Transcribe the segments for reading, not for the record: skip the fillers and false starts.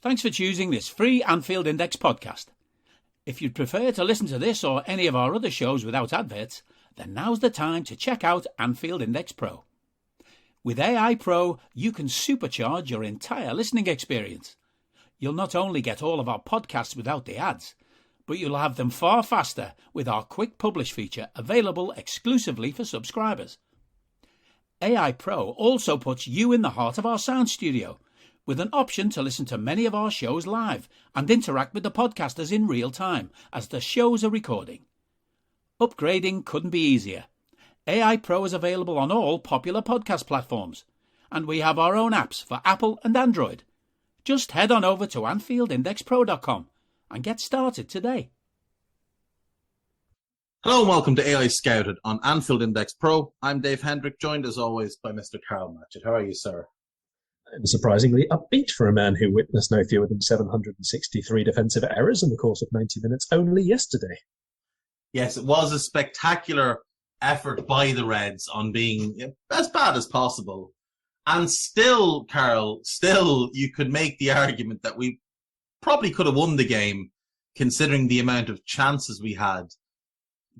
Thanks for choosing this free Anfield Index podcast. If you'd prefer to listen to this or any of our other shows without adverts, then now's the time to check out Anfield Index Pro. With AI Pro, you can supercharge your entire listening experience. You'll not only get all of our podcasts without the ads, but you'll have them far faster with our Quick Publish feature available exclusively for subscribers. AI Pro also puts you in the heart of our sound studio, with an option to listen to many of our shows live and interact with the podcasters in real time as the shows are recording. Upgrading couldn't be easier. AI Pro is available on all popular podcast platforms, and we have our own apps for Apple and Android. Just head on over to AnfieldIndexPro.com and get started today. Hello and welcome to AI Scouted on Anfield Index Pro. I'm Dave Hendrick, joined as always by Mr. Karl. How are you, sir? I'm surprisingly upbeat for a man who witnessed no fewer than 763 defensive errors in the course of 90 minutes only yesterday. Yes, it was a spectacular effort by the Reds on being as bad as possible. And still, Karl, you could make the argument that we probably could have won the game considering the amount of chances we had.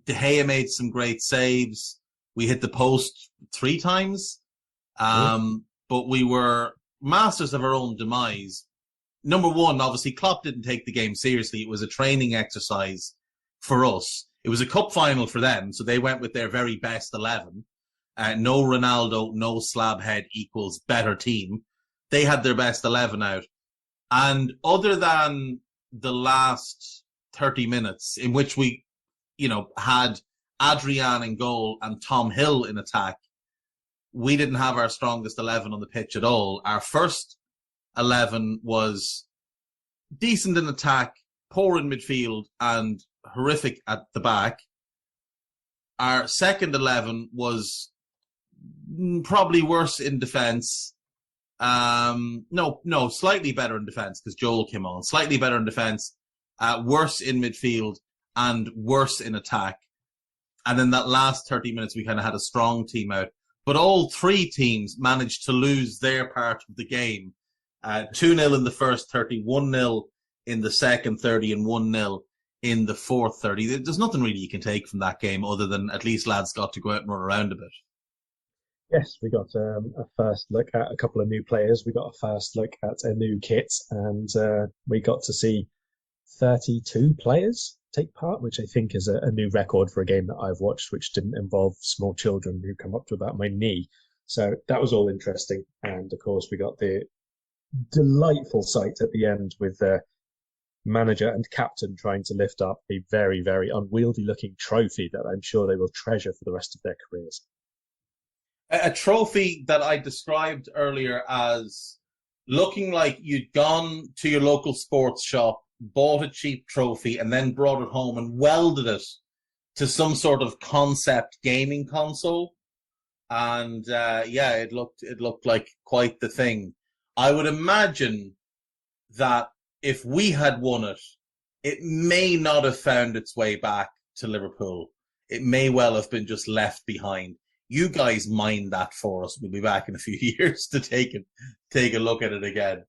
De Gea made some great saves. We hit the post 3 times. But we were masters of our own demise. Number one, obviously, Klopp didn't take the game seriously. It was a training exercise for us. It was a cup final for them, so they went with their very best 11. No Ronaldo, no slab head equals better team. They had their best 11 out. And other than the last 30 minutes in which we, had Adrian in goal and Tom Hill in attack, we didn't have our strongest 11 on the pitch at all. Our first 11 was decent in attack, poor in midfield, and horrific at the back. Our second 11 was probably worse in defence. Slightly better in defence because Joel came on. Slightly better in defence, worse in midfield, and worse in attack. And then that last 30 minutes, we kind of had a strong team out. But all 3 teams managed to lose their part of the game. 2-0 in the first 30, 1-0 in the second 30, and 1-0 in the fourth 30. There's nothing really you can take from that game other than at least lads got to go out and run around a bit. Yes, we got a first look at a couple of new players. We got a first look at a new kit, and we got to see 32 players take part, which I think is a new record for a game that I've watched, which didn't involve small children who come up to about my knee. So that was all interesting. And of course, we got the delightful sight at the end with the manager and captain trying to lift up a very, very unwieldy looking trophy that I'm sure they will treasure for the rest of their careers. A trophy that I described earlier as looking like you'd gone to your local sports shop, bought a cheap trophy, and then brought it home and welded it to some sort of concept gaming console. And it looked like quite the thing. I would imagine that if we had won it, it may not have found its way back to Liverpool. It may well have been just left behind. You guys mind that for us. We'll be back in a few years to take a look at it again.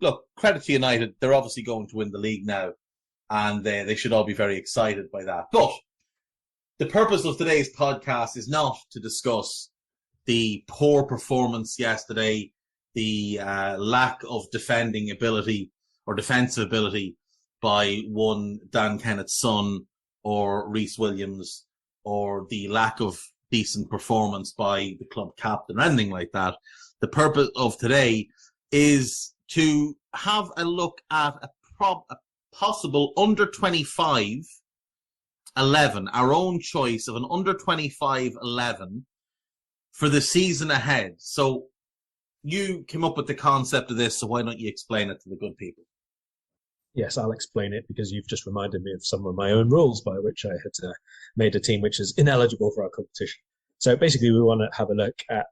Look, credit to United. They're obviously going to win the league now, and they should all be very excited by that. But the purpose of today's podcast is not to discuss the poor performance yesterday, the lack of defending ability or defensive ability by one Dan Kennett's son or Reece Williams, or the lack of decent performance by the club captain or anything like that. The purpose of today is to have a look at a possible under-25 11, our own choice of an under-25 11 for the season ahead. So you came up with the concept of this, so why don't you explain it to the good people? Yes, I'll explain it because you've just reminded me of some of my own rules by which I had made a team which is ineligible for our competition. So basically we want to have a look at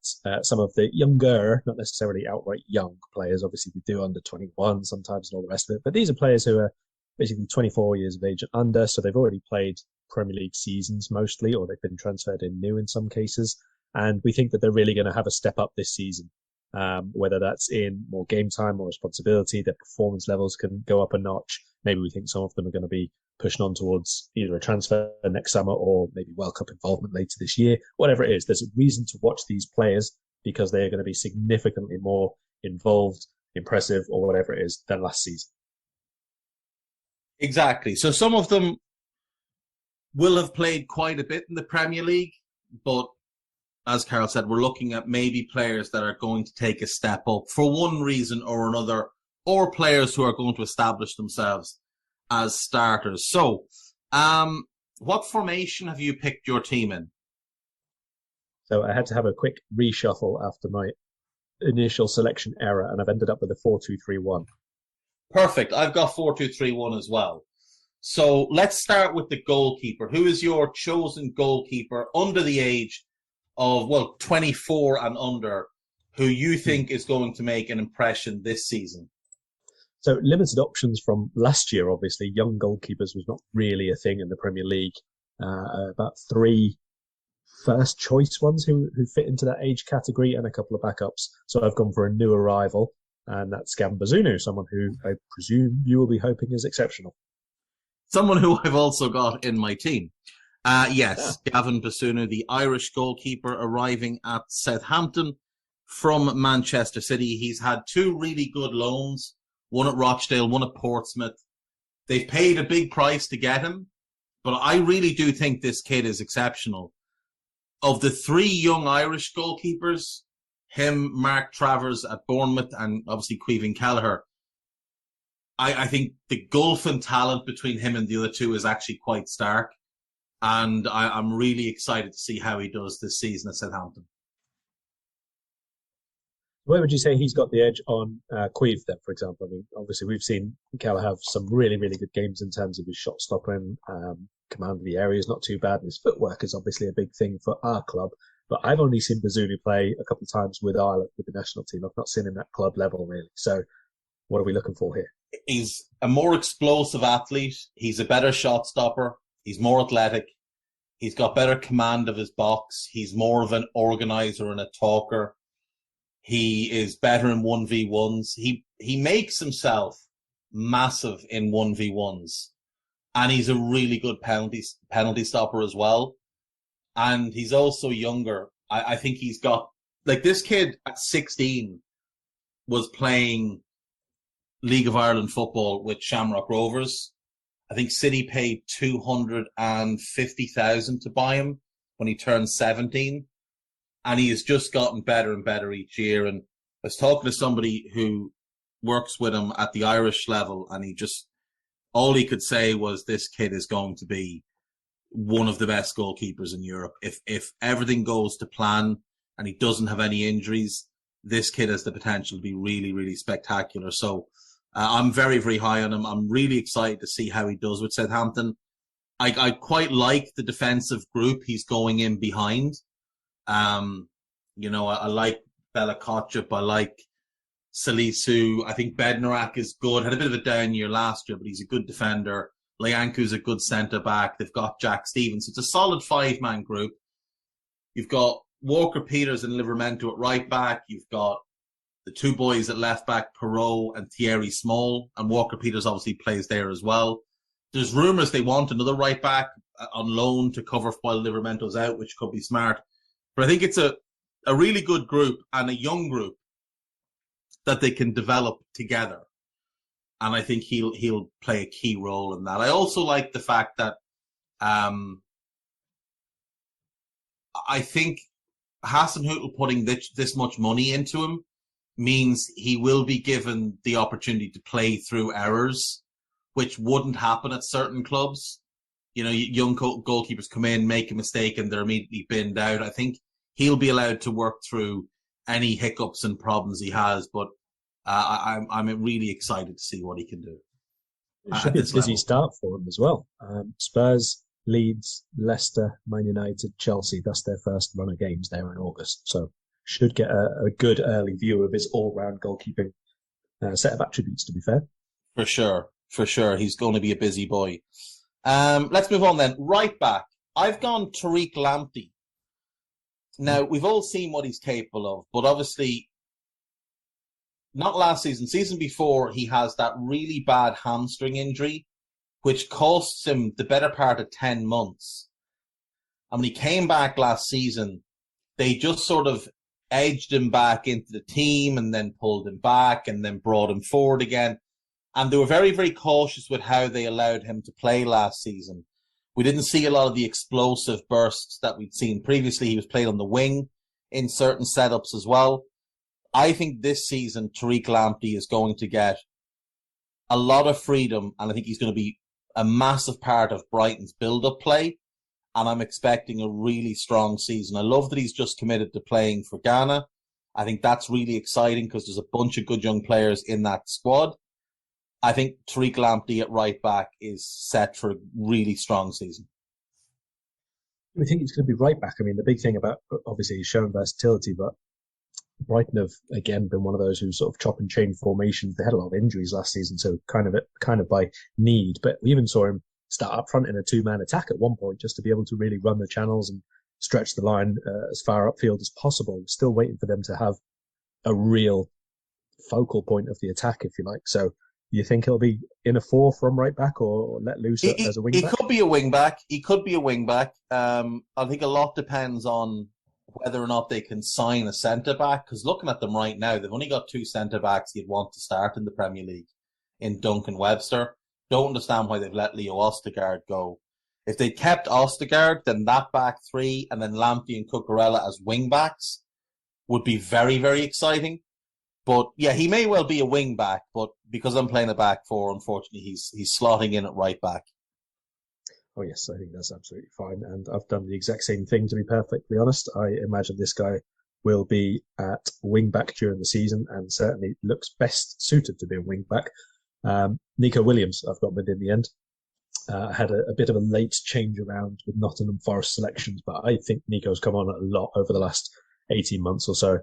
some of the younger, not necessarily outright young players. Obviously we do under 21 sometimes and all the rest of it, but these are players who are basically 24 years of age and under, so they've already played Premier League seasons mostly, or they've been transferred in new in some cases, and we think that they're really going to have a step up this season. whether that's in more game time, more responsibility, their performance levels can go up a notch. Maybe we think some of them are going to be pushing on towards either a transfer next summer or maybe World Cup involvement later this year. Whatever it is, there's a reason to watch these players because they are going to be significantly more involved, impressive, or whatever it is than last season. Exactly. So some of them will have played quite a bit in the Premier League, but as Karl said, we're looking at maybe players that are going to take a step up for one reason or another, or players who are going to establish themselves as starters. So, what formation have you picked your team in? So I had to have a quick reshuffle after my initial selection error, and I've ended up with a 4-2-3-1. Perfect. I've got 4-2-3-1 as well. So let's start with the goalkeeper. Who is your chosen goalkeeper under the age of, 24 and under, who you think is going to make an impression this season? So limited options from last year, obviously. Young goalkeepers was not really a thing in the Premier League. About 3 first choice ones who fit into that age category and a couple of backups. So I've gone for a new arrival, and that's Gavin Bazunu, someone who I presume you will be hoping is exceptional. Someone who I've also got in my team. Yes, yeah. Gavin Bazunu, the Irish goalkeeper, arriving at Southampton from Manchester City. He's had 2 really good loans, one at Rochdale, one at Portsmouth. They've paid a big price to get him, but I really do think this kid is exceptional. Of the 3 young Irish goalkeepers, him, Mark Travers at Bournemouth, and obviously Caoimhín Kelleher, I think the gulf in talent between him and the other 2 is actually quite stark. And I'm really excited to see how he does this season at Southampton. Where would you say he's got the edge on Caoimh then, for example? I mean, obviously we've seen Kelleher have some really, really good games in terms of his shot stopping, command of the area is not too bad, and his footwork is obviously a big thing for our club. But I've only seen Bazunu play a couple of times with Ireland, with the national team. I've not seen him at club level, really. So what are we looking for here? He's a more explosive athlete. He's a better shot stopper. He's more athletic. He's got better command of his box. He's more of an organizer and a talker. He is better in 1v1s. He makes himself massive in 1v1s. And he's a really good penalty stopper as well. And he's also younger. I think he's got, this kid at 16 was playing League of Ireland football with Shamrock Rovers. I think City paid $250,000 to buy him when he turned 17. And he has just gotten better and better each year. And I was talking to somebody who works with him at the Irish level, and all he could say was this kid is going to be one of the best goalkeepers in Europe. If everything goes to plan and he doesn't have any injuries, this kid has the potential to be really, really spectacular. So I'm very, very high on him. I'm really excited to see how he does with Southampton. I quite like the defensive group he's going in behind. I like Bella Kotchap. I like Salisu. I think Bednarak is good. Had a bit of a down year last year, but he's a good defender. Leancu's a good centre-back. They've got Jack Stevens. It's a solid 5-man group. You've got Walker Peters and Livramento at right-back. You've got the 2 boys at left-back, Perot and Thierry Small. And Walker Peters obviously plays there as well. There's rumours they want another right-back on loan to cover while Livramento's out, which could be smart. But I think it's a really good group and a young group that they can develop together. And I think he'll play a key role in that. I also like the fact that I think Hasenhüttl putting this much money into him means he will be given the opportunity to play through errors, which wouldn't happen at certain clubs. Young goalkeepers come in, make a mistake, and they're immediately binned out. I think he'll be allowed to work through any hiccups and problems he has, but I'm really excited to see what he can do. It should be a busy start for him as well. Spurs, Leeds, Leicester, Man United, Chelsea, that's their first run of games there in August. So should get a good early view of his all-round goalkeeping set of attributes, to be fair. For sure. He's going to be a busy boy. Let's move on then. Right back. I've gone Tariq Lampty. Now, we've all seen what he's capable of, but obviously not last season, season before, he has that really bad hamstring injury, which costs him the better part of 10 months. And when he came back last season, they just sort of edged him back into the team and then pulled him back and then brought him forward again. And they were very, very cautious with how they allowed him to play last season. We didn't see a lot of the explosive bursts that we'd seen previously. He was played on the wing in certain setups as well. I think this season, Tariq Lampty is going to get a lot of freedom, and I think he's going to be a massive part of Brighton's build-up play, and I'm expecting a really strong season. I love that he's just committed to playing for Ghana. I think that's really exciting because there's a bunch of good young players in that squad. I think Tariq Lampty at right back is set for a really strong season. I think he's going to be right back. I mean, the big thing about, obviously, he's shown versatility, but Brighton have, again, been one of those who sort of chop and change formations. They had a lot of injuries last season, so kind of by need. But we even saw him start up front in a two-man attack at one point just to be able to really run the channels and stretch the line as far upfield as possible. Still waiting for them to have a real focal point of the attack, if you like. So you think he'll be in a four from right back or let loose as a wing back? He could be a wing back. He could be a wing back. I think a lot depends on whether or not they can sign a centre-back, because looking at them right now, they've only got two centre-backs you'd want to start in the Premier League in Duncan Webster. Don't understand why they've let Leo Østigård go. If they kept Østigård, then that back three and then Lamptey and Cucurella as wing-backs would be very, very exciting. But yeah, he may well be a wing-back, but because I'm playing a back four, unfortunately, he's slotting in at right back. Oh, yes, I think that's absolutely fine. And I've done the exact same thing, to be perfectly honest. I imagine this guy will be at wing-back during the season and certainly looks best suited to be a wing-back. Nico Williams, I've got within the end. Had a bit of a late change around with Nottingham Forest selections, but I think Nico's come on a lot over the last 18 months or so.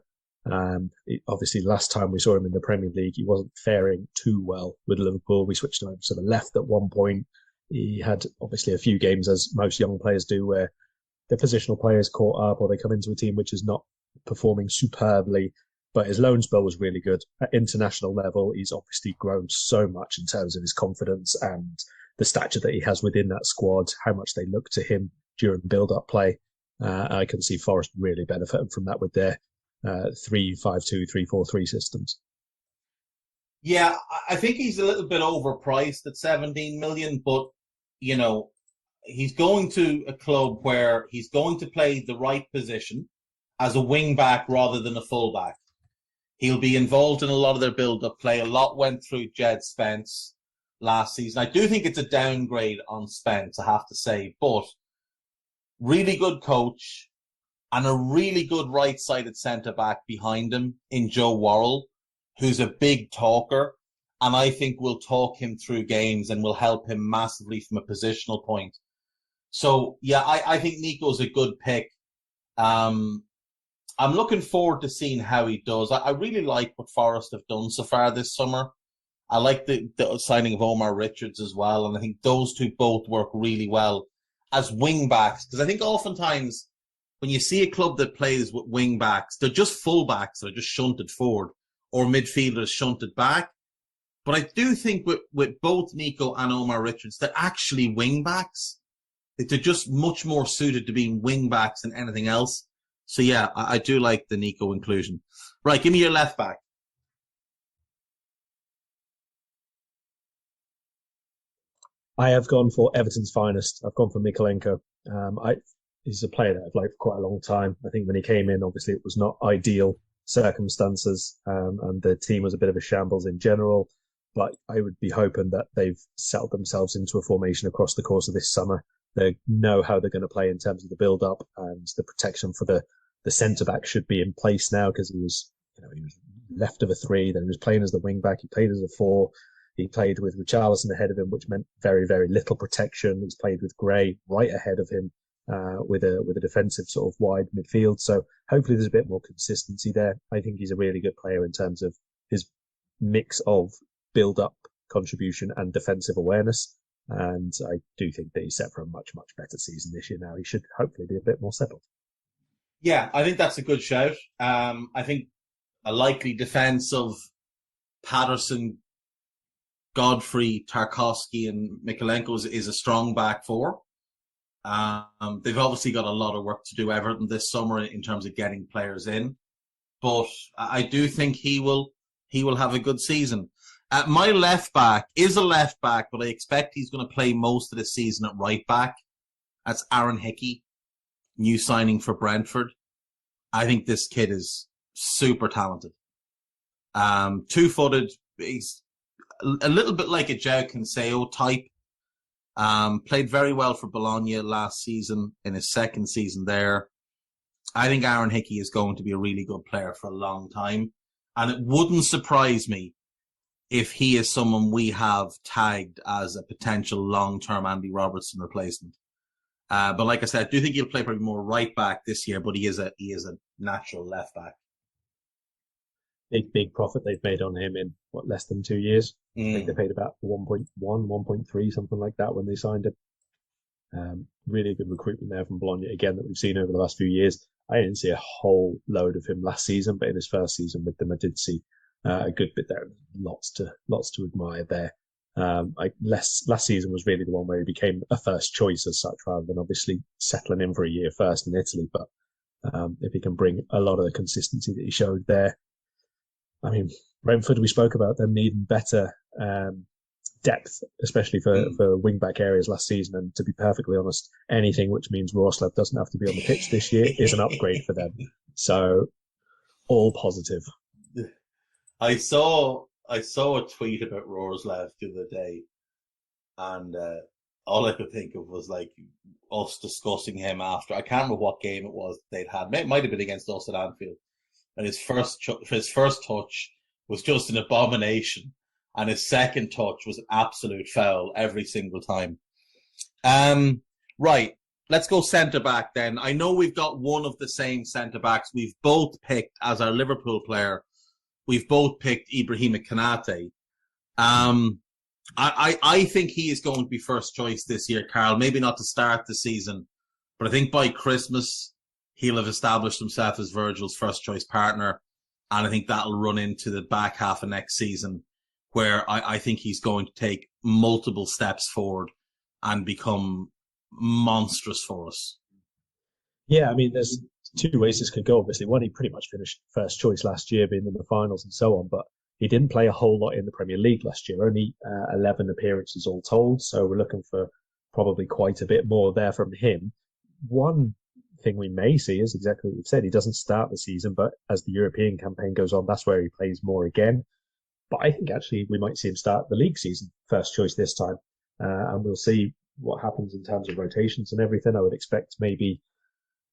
Obviously, last time we saw him in the Premier League, he wasn't faring too well with Liverpool. We switched him over to the left at one point. He had obviously a few games, as most young players do, where their positional players caught up or they come into a team which is not performing superbly. But his loan spell was really good. At international level, he's obviously grown so much in terms of his confidence and the stature that he has within that squad, how much they look to him during build-up play. I can see Forest really benefiting from that with their 3-5-2, 3-4-3 systems. Yeah, I think he's a little bit overpriced at 17 million, but, you know, he's going to a club where he's going to play the right position as a wing-back rather than a full-back. He'll be involved in a lot of their build-up play. A lot went through Jed Spence last season. I do think it's a downgrade on Spence, I have to say, but really good coach and a really good right-sided centre-back behind him in Joe Worrell, who's a big talker, and I think will talk him through games and will help him massively from a positional point. So, yeah, I think Nico's a good pick. I'm looking forward to seeing how he does. I really like what Forest have done so far this summer. I like the signing of Omar Richards as well, and I think those two both work really well as wing-backs, because I think oftentimes when you see a club that plays with wing-backs, they're just full-backs that are just shunted forward, or midfielders shunted back. But I do think with both Nico and Omar Richards, they're actually wing-backs. They're just much more suited to being wing-backs than anything else. So yeah, I do like the Nico inclusion. Right, give me your left back. I have gone for Everton's finest. I've gone for Mikalenko. He's a player that I've liked for quite a long time. I think when he came in, obviously it was not ideal circumstances, and the team was a bit of a shambles in general. But I would be hoping that they've settled themselves into a formation across the course of this summer. They know how they're going to play in terms of the build-up, and the protection for the centre-back should be in place now, because he was left of a three, then he was playing as the wing-back, he played as a four, he played with Richarlison ahead of him, which meant very, very little protection. He's played with Gray right ahead of him, with a defensive sort of wide midfield. So hopefully there's a bit more consistency there. I think he's a really good player in terms of his mix of build-up contribution and defensive awareness. And I do think that he's set for a much, much better season this year now. He should hopefully be a bit more settled. Yeah, I think that's a good shout. I think a likely defence of Patterson, Godfrey, Tarkowski, and Mikalenko is a strong back four. They've obviously got a lot of work to do, Everton, this summer in terms of getting players in, but I do think he will have a good season. My left back is a left back, but I expect he's going to play most of the season at right back. That's Aaron Hickey, new signing for Brentford. I think this kid is super talented. Two-footed, he's a little bit like a João Cancelo type. Played very well for Bologna last season in his second season there. I think Aaron Hickey is going to be a really good player for a long time. And it wouldn't surprise me if he is someone we have tagged as a potential long-term Andy Robertson replacement. But like I said, I do think he'll play probably more right back this year, but he is a natural left back. Big profit they've made on him in less than 2 years. I think they paid about 1.1, 1.3, something like that when they signed him. Really good recruitment there from Bologna again that we've seen over the last few years. I didn't see a whole load of him last season, but in his first season with them, I did see a good bit there. Lots to admire there. Last season was really the one where he became a first choice as such, rather than obviously settling in for a year first in Italy. But if he can bring a lot of the consistency that he showed there, I mean, Brentford, we spoke about them needing better depth, especially for wing-back areas last season. And to be perfectly honest, anything which means Rorslev doesn't have to be on the pitch this year is an upgrade for them. So, all positive. I saw a tweet about Rorslev the other day, and all I could think of was like us discussing him after. I can't remember what game it was they'd had. It might have been against us at Anfield. And his first touch was just an abomination, and his second touch was an absolute foul every single time. Right, let's go centre back then. I know we've got one of the same centre backs. We've both picked as our Liverpool player. We've both picked Ibrahimo Kanate. I think he is going to be first choice this year, Karl. Maybe not to start the season, but I think by Christmas he'll have established himself as Virgil's first choice partner. And I think that'll run into the back half of next season, where I think he's going to take multiple steps forward and become monstrous for us. Yeah, I mean, there's two ways this could go, obviously. One, he pretty much finished first choice last year, being in the finals and so on, but he didn't play a whole lot in the Premier League last year, only 11 appearances all told. So we're looking for probably quite a bit more there from him. One thing we may see is exactly what you've said. He doesn't start the season, but as the European campaign goes on, that's where he plays more again. But I think actually we might see him start the league season first choice this time. And we'll see what happens in terms of rotations and everything. I would expect maybe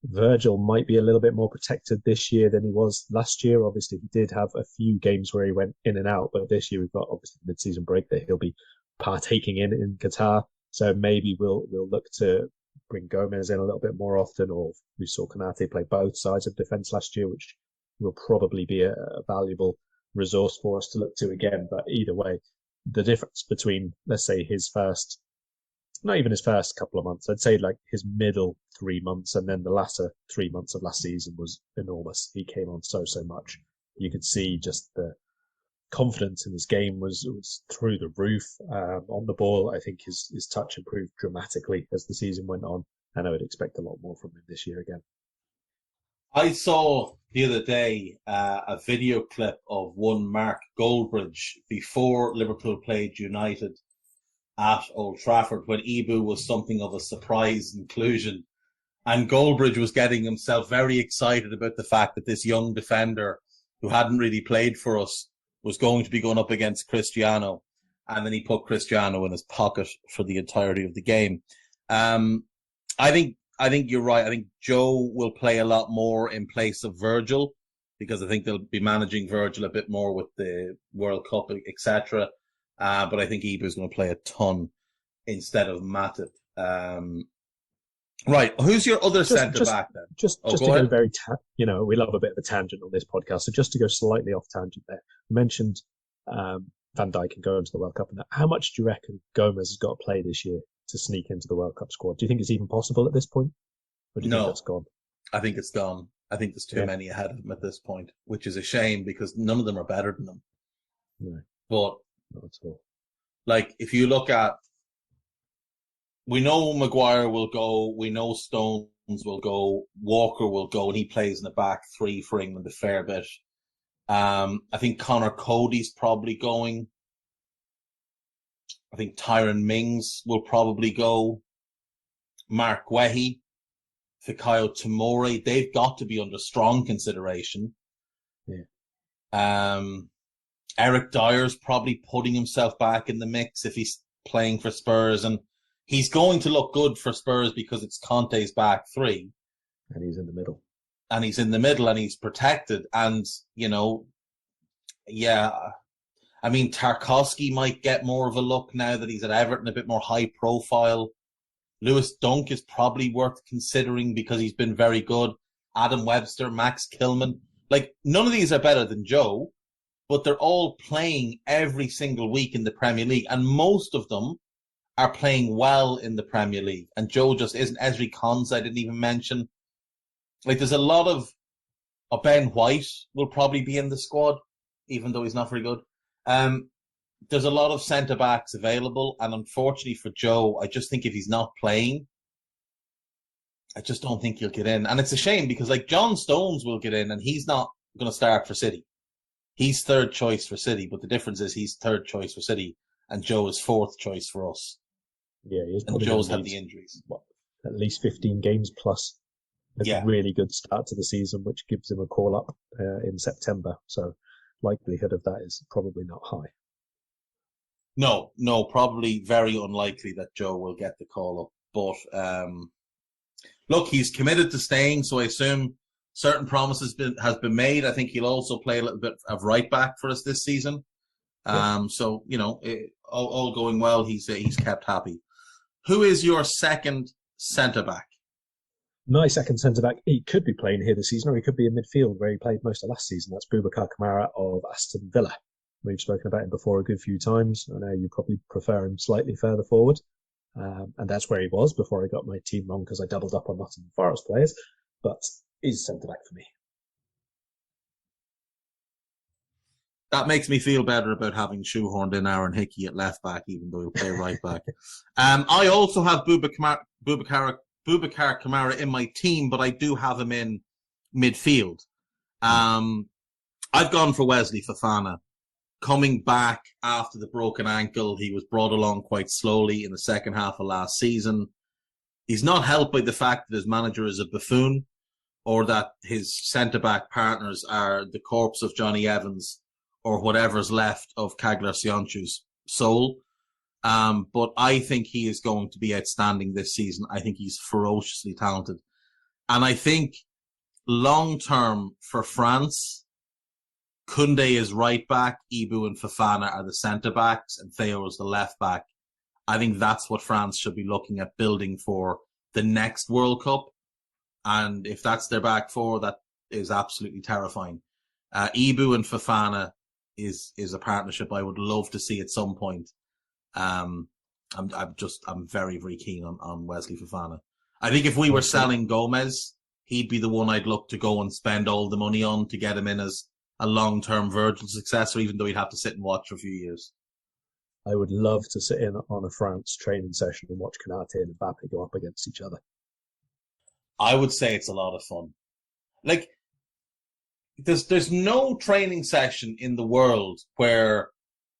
Virgil might be a little bit more protected this year than he was last year. Obviously, he did have a few games where he went in and out, but this year we've got obviously the mid-season break that he'll be partaking in Qatar. So maybe we'll look to bring Gomez in a little bit more often, or we saw Kanate play both sides of defence last year, which will probably be a valuable resource for us to look to again. But either way, the difference between, let's say, his first, not even his first couple of months, I'd say like his middle 3 months and then the latter 3 months of last season was enormous. He came on so much. You could see just the confidence in his game was through the roof. On the ball, I think his touch improved dramatically as the season went on, and I would expect a lot more from him this year again. I saw the other day a video clip of one Mark Goldbridge before Liverpool played United at Old Trafford, when Ibu was something of a surprise inclusion, and Goldbridge was getting himself very excited about the fact that this young defender who hadn't really played for us was going to be going up against Cristiano, and then he put Cristiano in his pocket for the entirety of the game. I think you're right. I think Joe will play a lot more in place of Virgil, because I think they'll be managing Virgil a bit more with the World Cup, etc. But I think Ibu is going to play a ton instead of Matip. Right, who's your other centre back then? Just to go very, we love a bit of a tangent on this podcast. So just to go slightly off tangent there, you mentioned Van Dijk can go into the World Cup. And how much do you reckon Gomez has got to play this year to sneak into the World Cup squad? Do you think it's even possible at this point? Or do you think that's gone? I think it's gone. I think there's too many ahead of him at this point, which is a shame because none of them are better than him. No, But not at all. like, if you look at, we know Maguire will go, we know Stones will go, Walker will go, and he plays in the back three for England a fair bit. I think Connor Cody's probably going. I think Tyron Mings will probably go. Mark Wehi, Fikayo Tomori, they've got to be under strong consideration. Yeah. Eric Dyer's probably putting himself back in the mix if he's playing for Spurs, and he's going to look good for Spurs because it's Conte's back three. And he's in the middle. And he's in the middle and he's protected. And, you know, yeah, I mean, Tarkowski might get more of a look now that he's at Everton, a bit more high profile. Lewis Dunk is probably worth considering because he's been very good. Adam Webster, Max Kilman. Like, none of these are better than Joe, but they're all playing every single week in the Premier League. And most of them are playing well in the Premier League. And Joe just isn't. Ezri Konsa, I didn't even mention. Like, there's a lot of Ben White will probably be in the squad, even though he's not very good. There's a lot of centre-backs available, and unfortunately for Joe, I just think if he's not playing, I just don't think he'll get in. And it's a shame because, like, John Stones will get in, and he's not going to start for City. He's third choice for City, but the difference is he's third choice for City, and Joe is fourth choice for us. Yeah, he's and Joe's had the injuries. At least 15 games plus a really good start to the season, which gives him a call-up in September. So likelihood of that is probably not high. No, probably very unlikely that Joe will get the call-up. But look, he's committed to staying, so I assume certain promises has been made. I think he'll also play a little bit of right-back for us this season. So, you know, all going well, he's kept happy. Who is your second centre-back? My second centre-back, he could be playing here this season, or he could be in midfield where he played most of last season. That's Bubakar Kamara of Aston Villa. We've spoken about him before a good few times. I know you probably prefer him slightly further forward. And that's where he was before I got my team wrong because I doubled up on Nottingham Forest players. But he's centre-back for me. That makes me feel better about having shoehorned in Aaron Hickey at left back, even though he'll play right back. I also have Bubakar Kamara in my team, but I do have him in midfield. I've gone for Wesley Fofana. Coming back after the broken ankle, he was brought along quite slowly in the second half of last season. He's not helped by the fact that his manager is a buffoon or that his centre-back partners are the corpse of Johnny Evans or whatever's left of Kagler Sionchu's soul. But I think he is going to be outstanding this season. I think he's ferociously talented. And I think long-term for France, Koundé is right back, Ibu and Fofana are the centre-backs, and Theo is the left back. I think that's what France should be looking at building for the next World Cup. And if that's their back four, that is absolutely terrifying. Ibu and Fofana is a partnership I would love to see at some point. I'm very, very keen on Wesley Fofana. I think if we were selling Gomez, he'd be the one I'd look to go and spend all the money on to get him in as a long-term Virgil successor, even though he'd have to sit and watch for a few years. I would love to sit in on a France training session and watch Kanate and Mbappe go up against each other. I would say it's a lot of fun. Like, there's no training session in the world where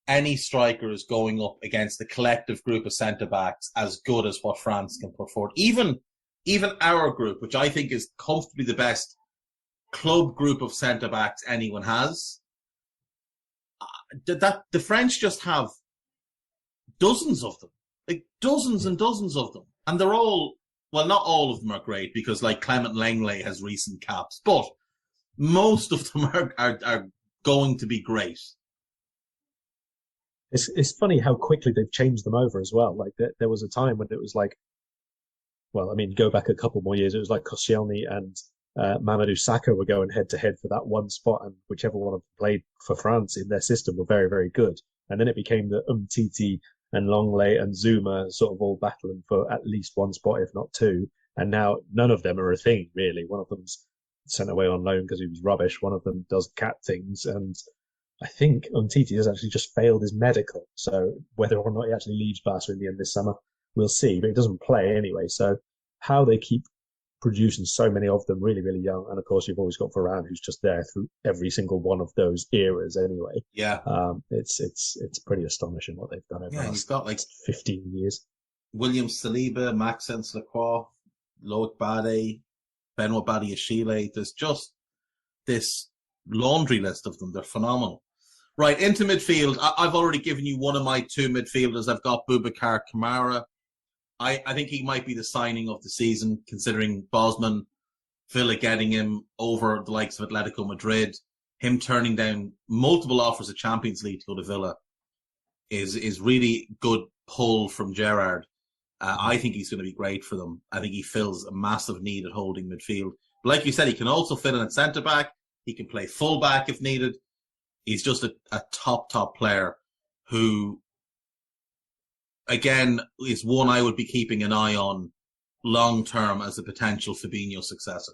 any striker is going up against the collective group of centre-backs as good as what France can put forward. Even our group, which I think is comfortably the best club group of centre-backs anyone has, that the French just have dozens of them. Like, dozens and dozens of them. And they're all, well, not all of them are great because, like, Clement Lenglet has recent caps, but most of them are going to be great. It's funny how quickly they've changed them over as well. Like, there was a time when it was like, well, I mean, go back a couple more years, it was like Koscielny and Mamadou Sakho were going head-to-head for that one spot, and whichever one of them played for France in their system were very, very good. And then it became the Umtiti and Longley and Zuma sort of all battling for at least one spot, if not two. And now none of them are a thing, really. One of them's sent away on loan because he was rubbish. One of them does cat things. And I think Umtiti has actually just failed his medical. So whether or not he actually leaves Barca in the end this summer, we'll see. But he doesn't play anyway. So how they keep producing so many of them really, really young. And of course, you've always got Varane, who's just there through every single one of those eras anyway. Yeah. It's pretty astonishing what they've done over the he's got like 15 years. William Saliba, Maxence Lacroix, Loic Bade, Benoit Badiashile. There's just this laundry list of them. They're phenomenal. Right, into midfield. I've already given you one of my two midfielders. I've got Bubakar Kamara. I think he might be the signing of the season, considering Bosman, Villa getting him over the likes of Atletico Madrid, him turning down multiple offers of Champions League to go to Villa is really good pull from Gerrard. I think he's going to be great for them. I think he fills a massive need at holding midfield. But like you said, he can also fill in at centre-back. He can play full-back if needed. He's just a top player who, again, is one I would be keeping an eye on long-term as a potential Fabinho successor.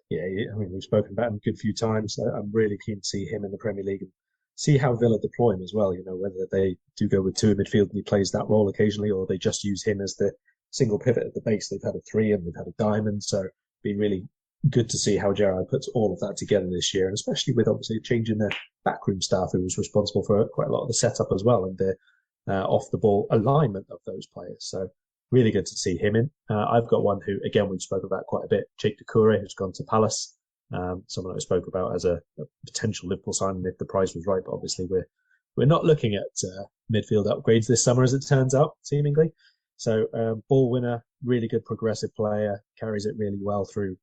Yeah, I mean, we've spoken about him a good few times. I'm really keen to see him in the Premier League and see how Villa deploy him as well. You know, whether they do go with two in midfield and he plays that role occasionally, or they just use him as the single pivot at the base. They've had a 3 and they've had a diamond, so it'd be really good to see how Gerrard puts all of that together this year, and especially with obviously changing the backroom staff who was responsible for quite a lot of the setup as well and the off-the-ball alignment of those players. So really good to see him in. I've got one who, again, we've spoken about quite a bit, Jake Doucouré, who's gone to Palace. Someone I spoke about as a potential Liverpool signing if the price was right, but obviously we're not looking at midfield upgrades this summer, as it turns out, seemingly. So ball winner, really good progressive player, carries it really well through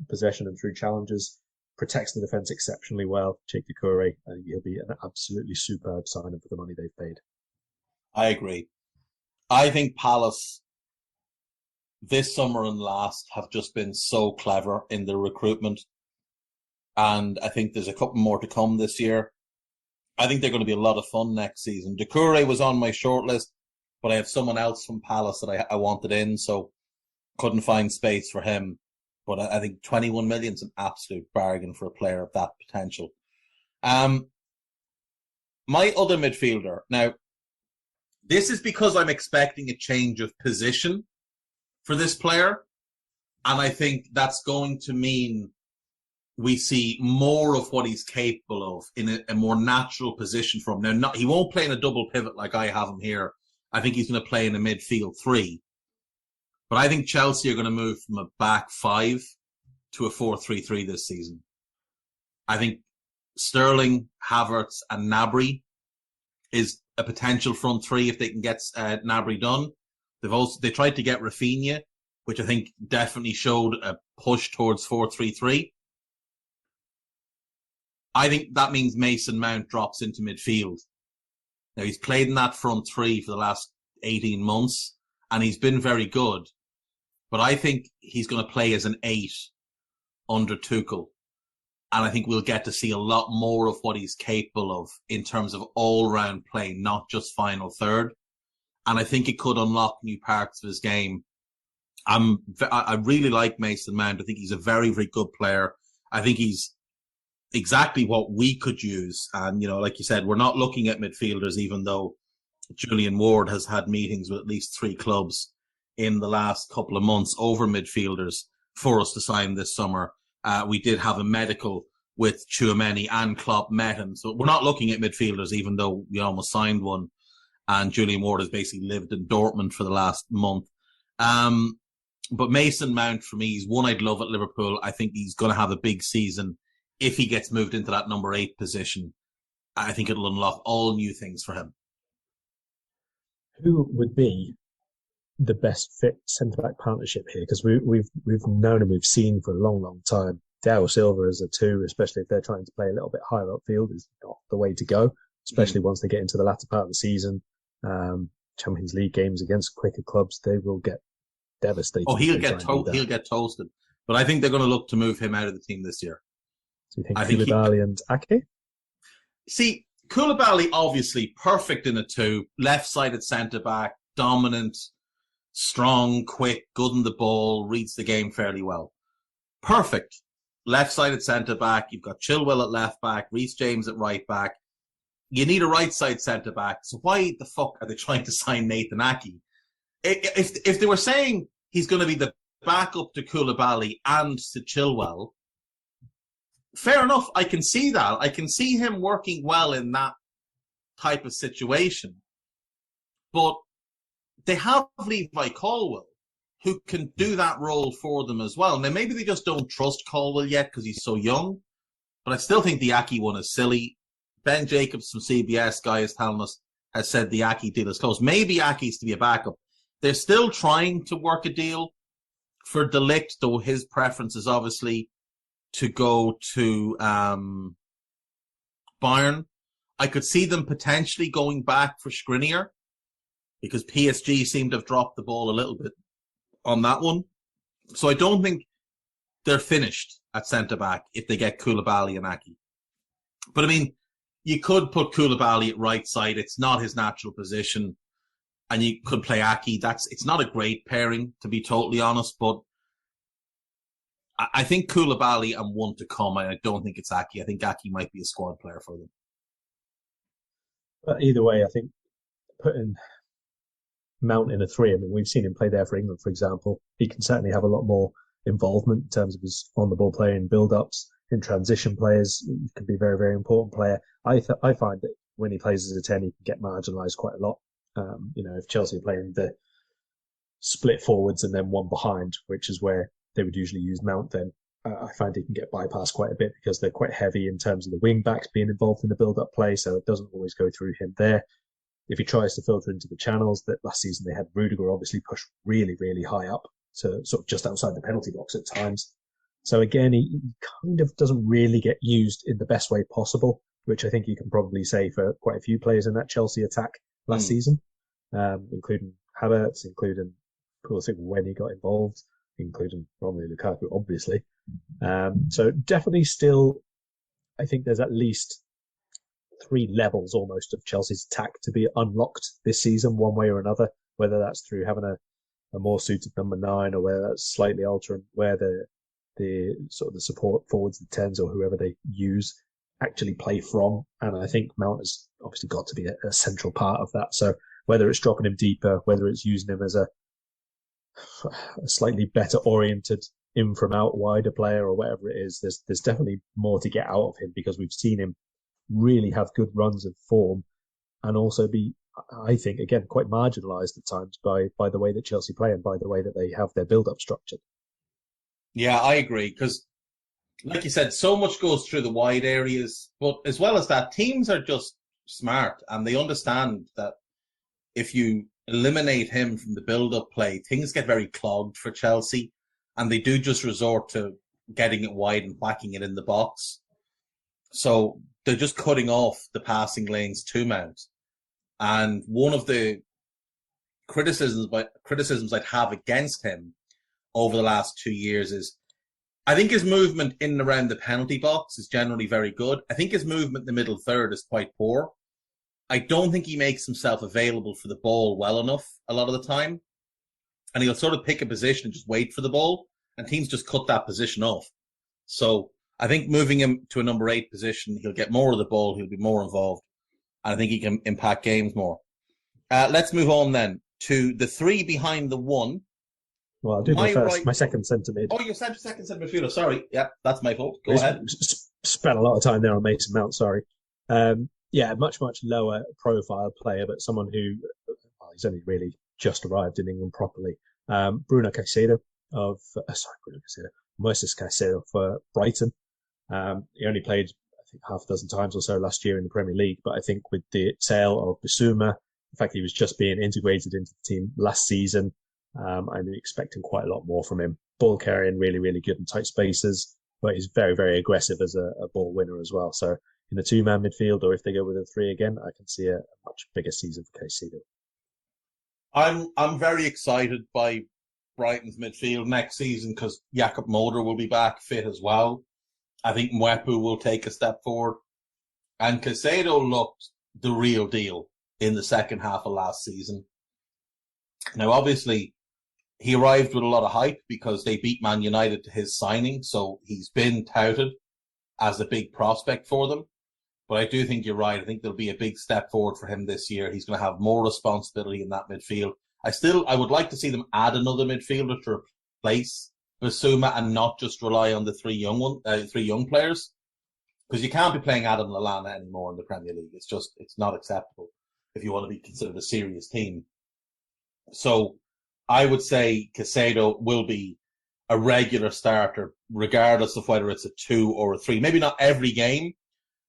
possession and through challenges, protects the defence exceptionally well. Jake Doucouré, I think he'll be an absolutely superb signing for the money they've paid. I agree. I think Palace this summer and last have just been so clever in their recruitment. And I think there's a couple more to come this year. I think they're going to be a lot of fun next season. Doucouré was on my shortlist, but I have someone else from Palace that I wanted in, so couldn't find space for him. But I think 21 million is an absolute bargain for a player of that potential. My other midfielder. Now, this is because I'm expecting a change of position for this player. And I think that's going to mean we see more of what he's capable of in a more natural position for him. Now, he won't play in a double pivot like I have him here. I think he's going to play in a midfield 3. But I think Chelsea are going to move from a back 5 to a 4-3-3 this season. I think Sterling, Havertz and Gnabry is a potential front 3 if they can get Gnabry done. They tried to get Rafinha, which I think definitely showed a push towards 4-3-3. I think that means Mason Mount drops into midfield. Now, he's played in that front 3 for the last 18 months, and he's been very good. But I think he's going to play as an 8 under Tuchel. And I think we'll get to see a lot more of what he's capable of in terms of all-round play, not just final third. And I think it could unlock new parts of his game. I really like Mason Mount. I think he's a very, very good player. I think he's exactly what we could use. And, you know, like you said, we're not looking at midfielders, even though Julian Ward has had meetings with at least 3 clubs in the last couple of months over midfielders for us to sign this summer. We did have a medical with Tchouaméni and Klopp met him. So we're not looking at midfielders, even though we almost signed one. And Julian Ward has basically lived in Dortmund for the last month. But Mason Mount, for me, he's one I'd love at Liverpool. I think he's going to have a big season if he gets moved into that number 8 position. I think it'll unlock all new things for him. Who would be the best fit centre-back partnership here? Because we've known and we've seen for a long, long time. Thiago Silva as a 2, especially if they're trying to play a little bit higher upfield, is not the way to go, especially once they get into the latter part of the season. Champions League games against quicker clubs, they will get devastated. Oh, he'll get toasted. But I think they're going to look to move him out of the team this year. So you think Koulibaly and Ake? See, Koulibaly obviously perfect in a 2, left-sided centre-back, dominant, strong, quick, good in the ball, reads the game fairly well. Perfect. left-sided centre-back. You've got Chilwell at left-back, Reece James at right-back. You need a right-side centre-back. So why the fuck are they trying to sign Nathan Ake? If they were saying he's going to be the backup to Koulibaly and to Chilwell, fair enough. I can see that. I can see him working well in that type of situation. But they have Levi Colwill, who can do that role for them as well. Now, maybe they just don't trust Colwill yet because he's so young, but I still think the Ake one is silly. Ben Jacobs from CBS guy is telling us, has said the Ake deal is close. Maybe Ake's to be a backup. They're still trying to work a deal for De Ligt, though his preference is obviously to go to Bayern. I could see them potentially going back for Skriniar because PSG seem to have dropped the ball a little bit on that one. So I don't think they're finished at centre-back if they get Koulibaly and Ake. But I mean, you could put Koulibaly at right side. It's not his natural position. And you could play Ake. It's not a great pairing, to be totally honest, but I think Koulibaly and one to come, and I don't think it's Ake. I think Ake might be a squad player for them. But either way, I think putting Mount in a three, I mean, we've seen him play there for England, for example. He can certainly have a lot more involvement in terms of his on-the-ball play in build-ups, in transition players. He can be a very, very important player. I find that when he plays as a 10, he can get marginalised quite a lot. If Chelsea are playing the split forwards and then one behind, which is where they would usually use Mount, then I find he can get bypassed quite a bit because they're quite heavy in terms of the wing backs being involved in the build-up play, so it doesn't always go through him there. If he tries to filter into the channels, that last season they had Rudiger obviously pushed really, really high up to sort of just outside the penalty box at times. So again, he kind of doesn't really get used in the best way possible, which I think you can probably say for quite a few players in that Chelsea attack last season, including Havertz, including Pulisic when he got involved, including Romelu Lukaku, obviously. So definitely still, I think there's at least 3 levels almost of Chelsea's attack to be unlocked this season, one way or another, whether that's through having a more suited number 9 or whether that's slightly altering where the sort of the support forwards, the 10s or whoever they use actually play from. And I think Mount has obviously got to be a central part of that. So whether it's dropping him deeper, whether it's using him as a slightly better oriented in from out wider player or whatever it is, there's definitely more to get out of him because we've seen him really have good runs of form and also be, I think, again, quite marginalised at times by the way that Chelsea play and by the way that they have their build-up structured. Yeah, I agree, because like you said, so much goes through the wide areas, but as well as that, teams are just smart and they understand that if you eliminate him from the build-up play, things get very clogged for Chelsea and they do just resort to getting it wide and whacking it in the box. So they're just cutting off the passing lanes to Mount. And one of the criticisms I'd have against him over the last 2 years is I think his movement in and around the penalty box is generally very good. I think his movement in the middle third is quite poor. I don't think he makes himself available for the ball well enough a lot of the time. And he'll sort of pick a position and just wait for the ball. And teams just cut that position off. So I think moving him to a number 8 position, he'll get more of the ball. He'll be more involved. And I think he can impact games more. Let's move on then to the 3 behind the 1. Well, I'll do my second centre mid. Oh, your second centre midfielder. Sorry. Yeah, that's my fault. Go ahead. Spent a lot of time there on Mason Mount, sorry. Much, much lower profile player, but someone who, he's only really just arrived in England properly. Moises Caicedo for Brighton. He only played, I think, half a dozen times or so last year in the Premier League, but I think with the sale of Bissouma, the fact he was just being integrated into the team last season, I'm expecting quite a lot more from him. Ball carrying really, really good in tight spaces, but he's very, very aggressive as a ball winner as well. So in a 2-man midfield, or if they go with a 3 again, I can see a much bigger season for Caicedo. I'm very excited by Brighton's midfield next season because Jakob Moder will be back fit as well. I think Mwepu will take a step forward. And Caicedo looked the real deal in the second half of last season. Now, obviously, he arrived with a lot of hype because they beat Man United to his signing, so he's been touted as a big prospect for them. But I do think you're right. I think there'll be a big step forward for him this year. He's going to have more responsibility in that midfield. I would like to see them add another midfielder to replace Basuma and not just rely on the three young players, because you can't be playing Adam Lallana anymore in the Premier League. It's not acceptable if you want to be considered a serious team. So I would say Caicedo will be a regular starter, regardless of whether it's a 2 or a 3. Maybe not every game,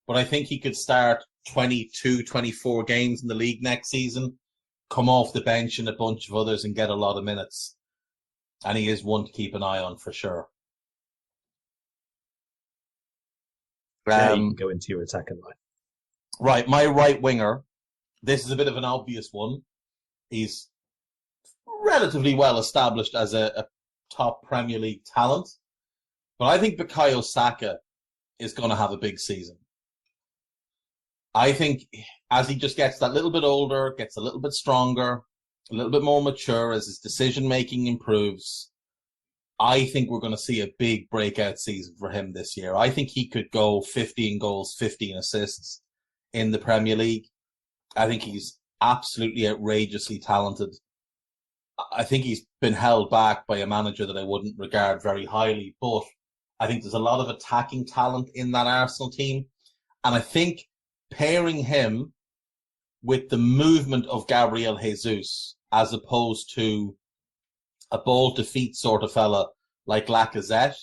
but I think he could start 22, 24 games in the league next season, come off the bench in a bunch of others and get a lot of minutes. And he is one to keep an eye on for sure. You can go into your attacking line. Right, my right winger. This is a bit of an obvious one. He's relatively well established as a top Premier League talent. But I think Bukayo Saka is going to have a big season. I think as he just gets that little bit older, gets a little bit stronger, a little bit more mature, as his decision-making improves, I think we're going to see a big breakout season for him this year. I think he could go 15 goals, 15 assists in the Premier League. I think he's absolutely outrageously talented. I think he's been held back by a manager that I wouldn't regard very highly, but I think there's a lot of attacking talent in that Arsenal team. And I think pairing him with the movement of Gabriel Jesus, as opposed to a ball to feet sort of fella like Lacazette,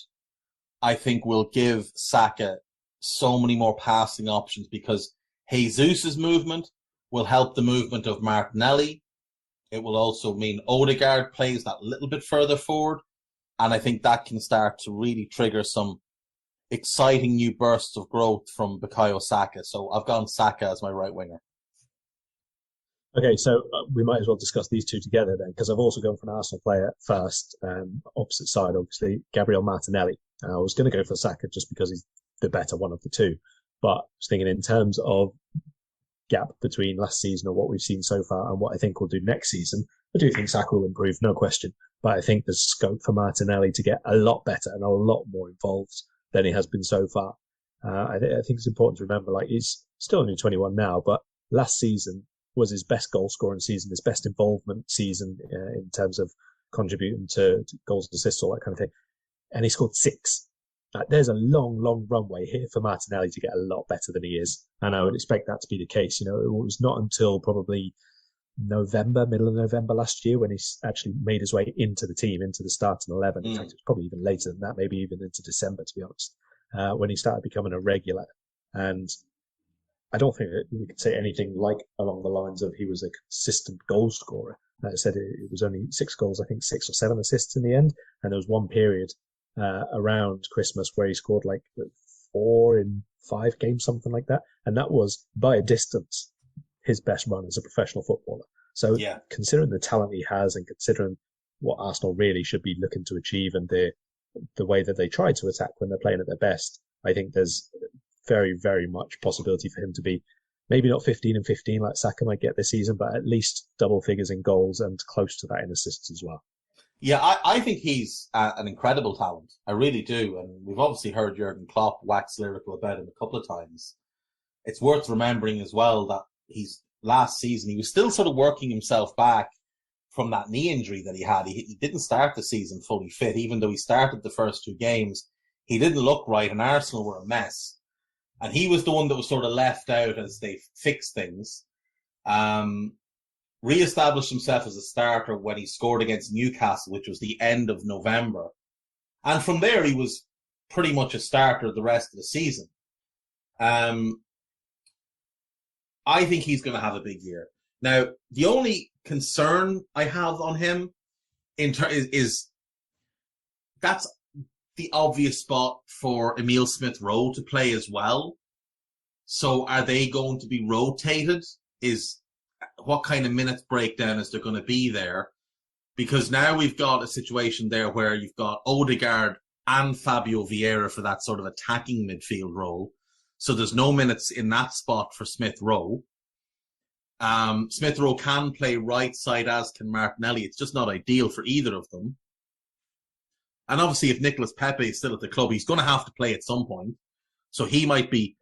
I think will give Saka so many more passing options, because Jesus's movement will help the movement of Martinelli. It will also mean Odegaard plays that little bit further forward. And I think that can start to really trigger some exciting new bursts of growth from Bukayo Saka. So I've gone Saka as my right winger. Okay, so we might as well discuss these two together then, because I've also gone for an Arsenal player first, opposite side, obviously, Gabriel Martinelli. I was going to go for Saka just because he's the better one of the two. But I was thinking in terms of gap between last season or what we've seen so far and what I think we'll do next season, I do think Saka will improve, no question. But I think there's scope for Martinelli to get a lot better and a lot more involved than he has been so far. I think it's important to remember, like, he's still only 21 now, but last season was his best goal scoring season, his best involvement season in terms of contributing to goals and assists, all that kind of thing. And he scored 6. There's a long, long runway here for Martinelli to get a lot better than he is. And I would expect that to be the case. You know, it was not until probably middle of November last year when he actually made his way into the team, into the starting 11. In fact, it was probably even later than that, maybe even into December, to be honest, when he started becoming a regular. And I don't think that we could say anything like along the lines of he was a consistent goal scorer. Like I said, it was only 6 goals, I think 6 or 7 assists in the end. And there was one period around Christmas where he scored like 4 in 5 games, something like that. And that was by a distance his best run as a professional footballer. So considering the talent he has and considering what Arsenal really should be looking to achieve and the way that they try to attack when they're playing at their best, I think there's very, very much possibility for him to be maybe not 15 and 15 like Saka might get this season, but at least double figures in goals and close to that in assists as well. Yeah, I think he's an incredible talent. I really do. And we've obviously heard Jurgen Klopp wax lyrical about him a couple of times. It's worth remembering as well that last season, he was still sort of working himself back from that knee injury that he had. He didn't start the season fully fit, even though he started the first 2 games. He didn't look right, and Arsenal were a mess. And he was the one that was sort of left out as they fixed things. Re-established himself as a starter when he scored against Newcastle, which was the end of November. And from there, he was pretty much a starter the rest of the season. I think he's going to have a big year. Now, the only concern I have on him is that's the obvious spot for Emile Smith-Rowe to play as well. So are they going to be rotated? What kind of minutes breakdown is there going to be there? Because now we've got a situation there where you've got Odegaard and Fabio Vieira for that sort of attacking midfield role. So there's no minutes in that spot for Smith-Rowe. Smith Rowe can play right side, as can Martinelli. It's just not ideal for either of them. And obviously, if Nicolas Pepe is still at the club, he's going to have to play at some point. So he might be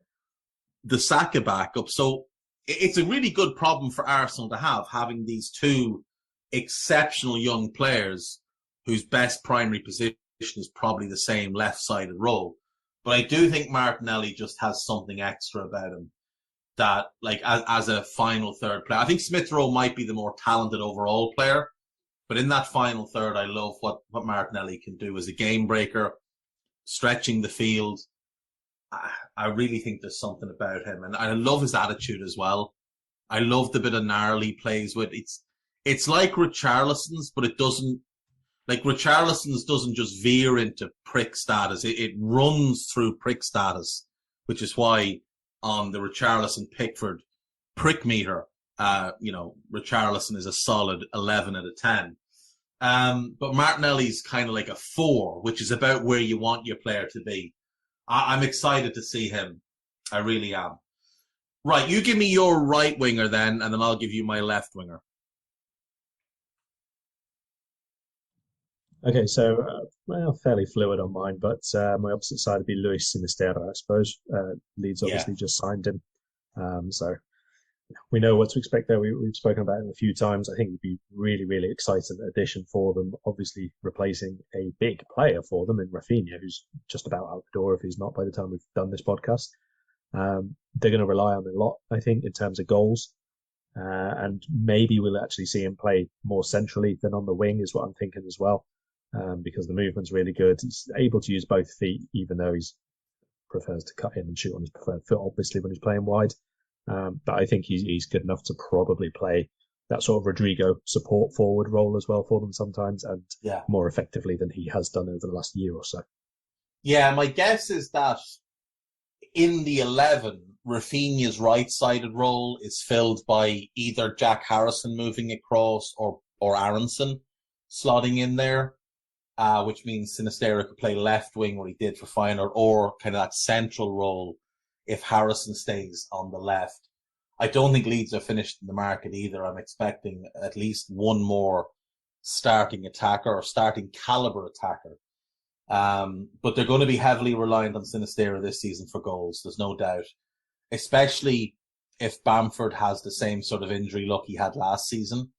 the Saka backup. So it's a really good problem for Arsenal to have, having these two exceptional young players whose best primary position is probably the same left-sided role. But I do think Martinelli just has something extra about him that, like, as a final third player. I think Smith Rowe might be the more talented overall player, but in that final third, I love what Martinelli can do as a game breaker, stretching the field. I really think there's something about him, and I love his attitude as well. I love the bit of gnarly he plays with. It's like Richarlison's, but it doesn't. Like Richarlison's doesn't just veer into prick status; it runs through prick status, which is why on the Richarlison Pickford prick meter, Richarlison is a solid 11 out of 10. But Martinelli's kind of like a 4, which is about where you want your player to be. I'm excited to see him. I really am. Right, you give me your right winger then, and then I'll give you my left winger. Okay, so fairly fluid on mine, but my opposite side would be Luis Sinisterra, I suppose. Leeds obviously just signed him, so we know what to expect there. We've spoken about him a few times. I think he'd be really, really exciting addition for them. Obviously, replacing a big player for them in Rafinha, who's just about out the door if he's not by the time we've done this podcast. They're going to rely on a lot, I think, in terms of goals. And maybe we'll actually see him play more centrally than on the wing, is what I'm thinking as well. Because the movement's really good. He's able to use both feet, even though he prefers to cut in and shoot on his preferred foot, obviously, when he's playing wide. But I think he's good enough to probably play that sort of Rodrigo support forward role as well for them sometimes, and more effectively than he has done over the last year or so. Yeah, my guess is that in the 11, Rafinha's right-sided role is filled by either Jack Harrison moving across or Aronson slotting in there, which means Sinisterra could play left wing, what he did for Feyenoord, or kind of that central role if Harrison stays on the left. I don't think Leeds are finished in the market either. I'm expecting at least one more starting attacker or starting caliber attacker. But they're going to be heavily reliant on Sinisterra this season for goals. There's no doubt. Especially if Bamford has the same sort of injury luck he had last season.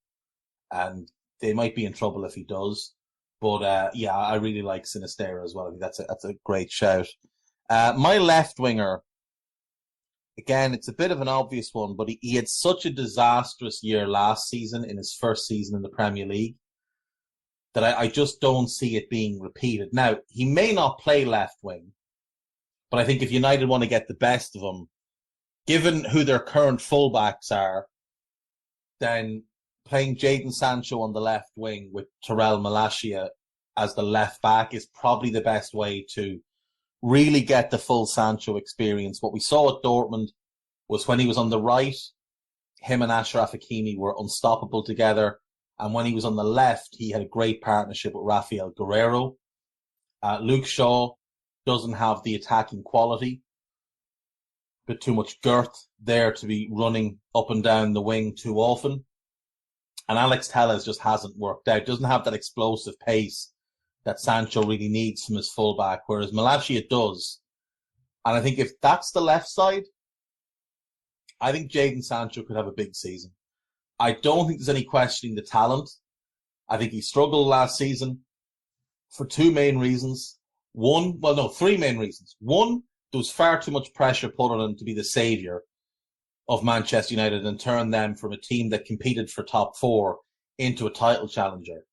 And they might be in trouble if he does. But I really like Sinisterra as well. I think that's a great shout. My left winger, again, it's a bit of an obvious one, but he had such a disastrous year last season in his first season in the Premier League that I just don't see it being repeated. Now, he may not play left wing, but I think if United want to get the best of him, given who their current fullbacks are, then playing Jadon Sancho on the left wing with Tyrell Malacia as the left back is probably the best way to really get the full Sancho experience. What we saw at Dortmund was when he was on the right, him and Achraf Hakimi were unstoppable together. And when he was on the left, he had a great partnership with Rafael Guerreiro. Luke Shaw doesn't have the attacking quality, but too much girth there to be running up and down the wing too often. And Alex Telles just hasn't worked out. Doesn't have that explosive pace that Sancho really needs from his fullback, whereas Malacia does. And I think if that's the left side, I think Jadon Sancho could have a big season. I don't think there's any questioning the talent. I think he struggled last season for three main reasons. One, there was far too much pressure put on him to be the saviour of Manchester United and turn them from a team that competed for top 4 into a title challenger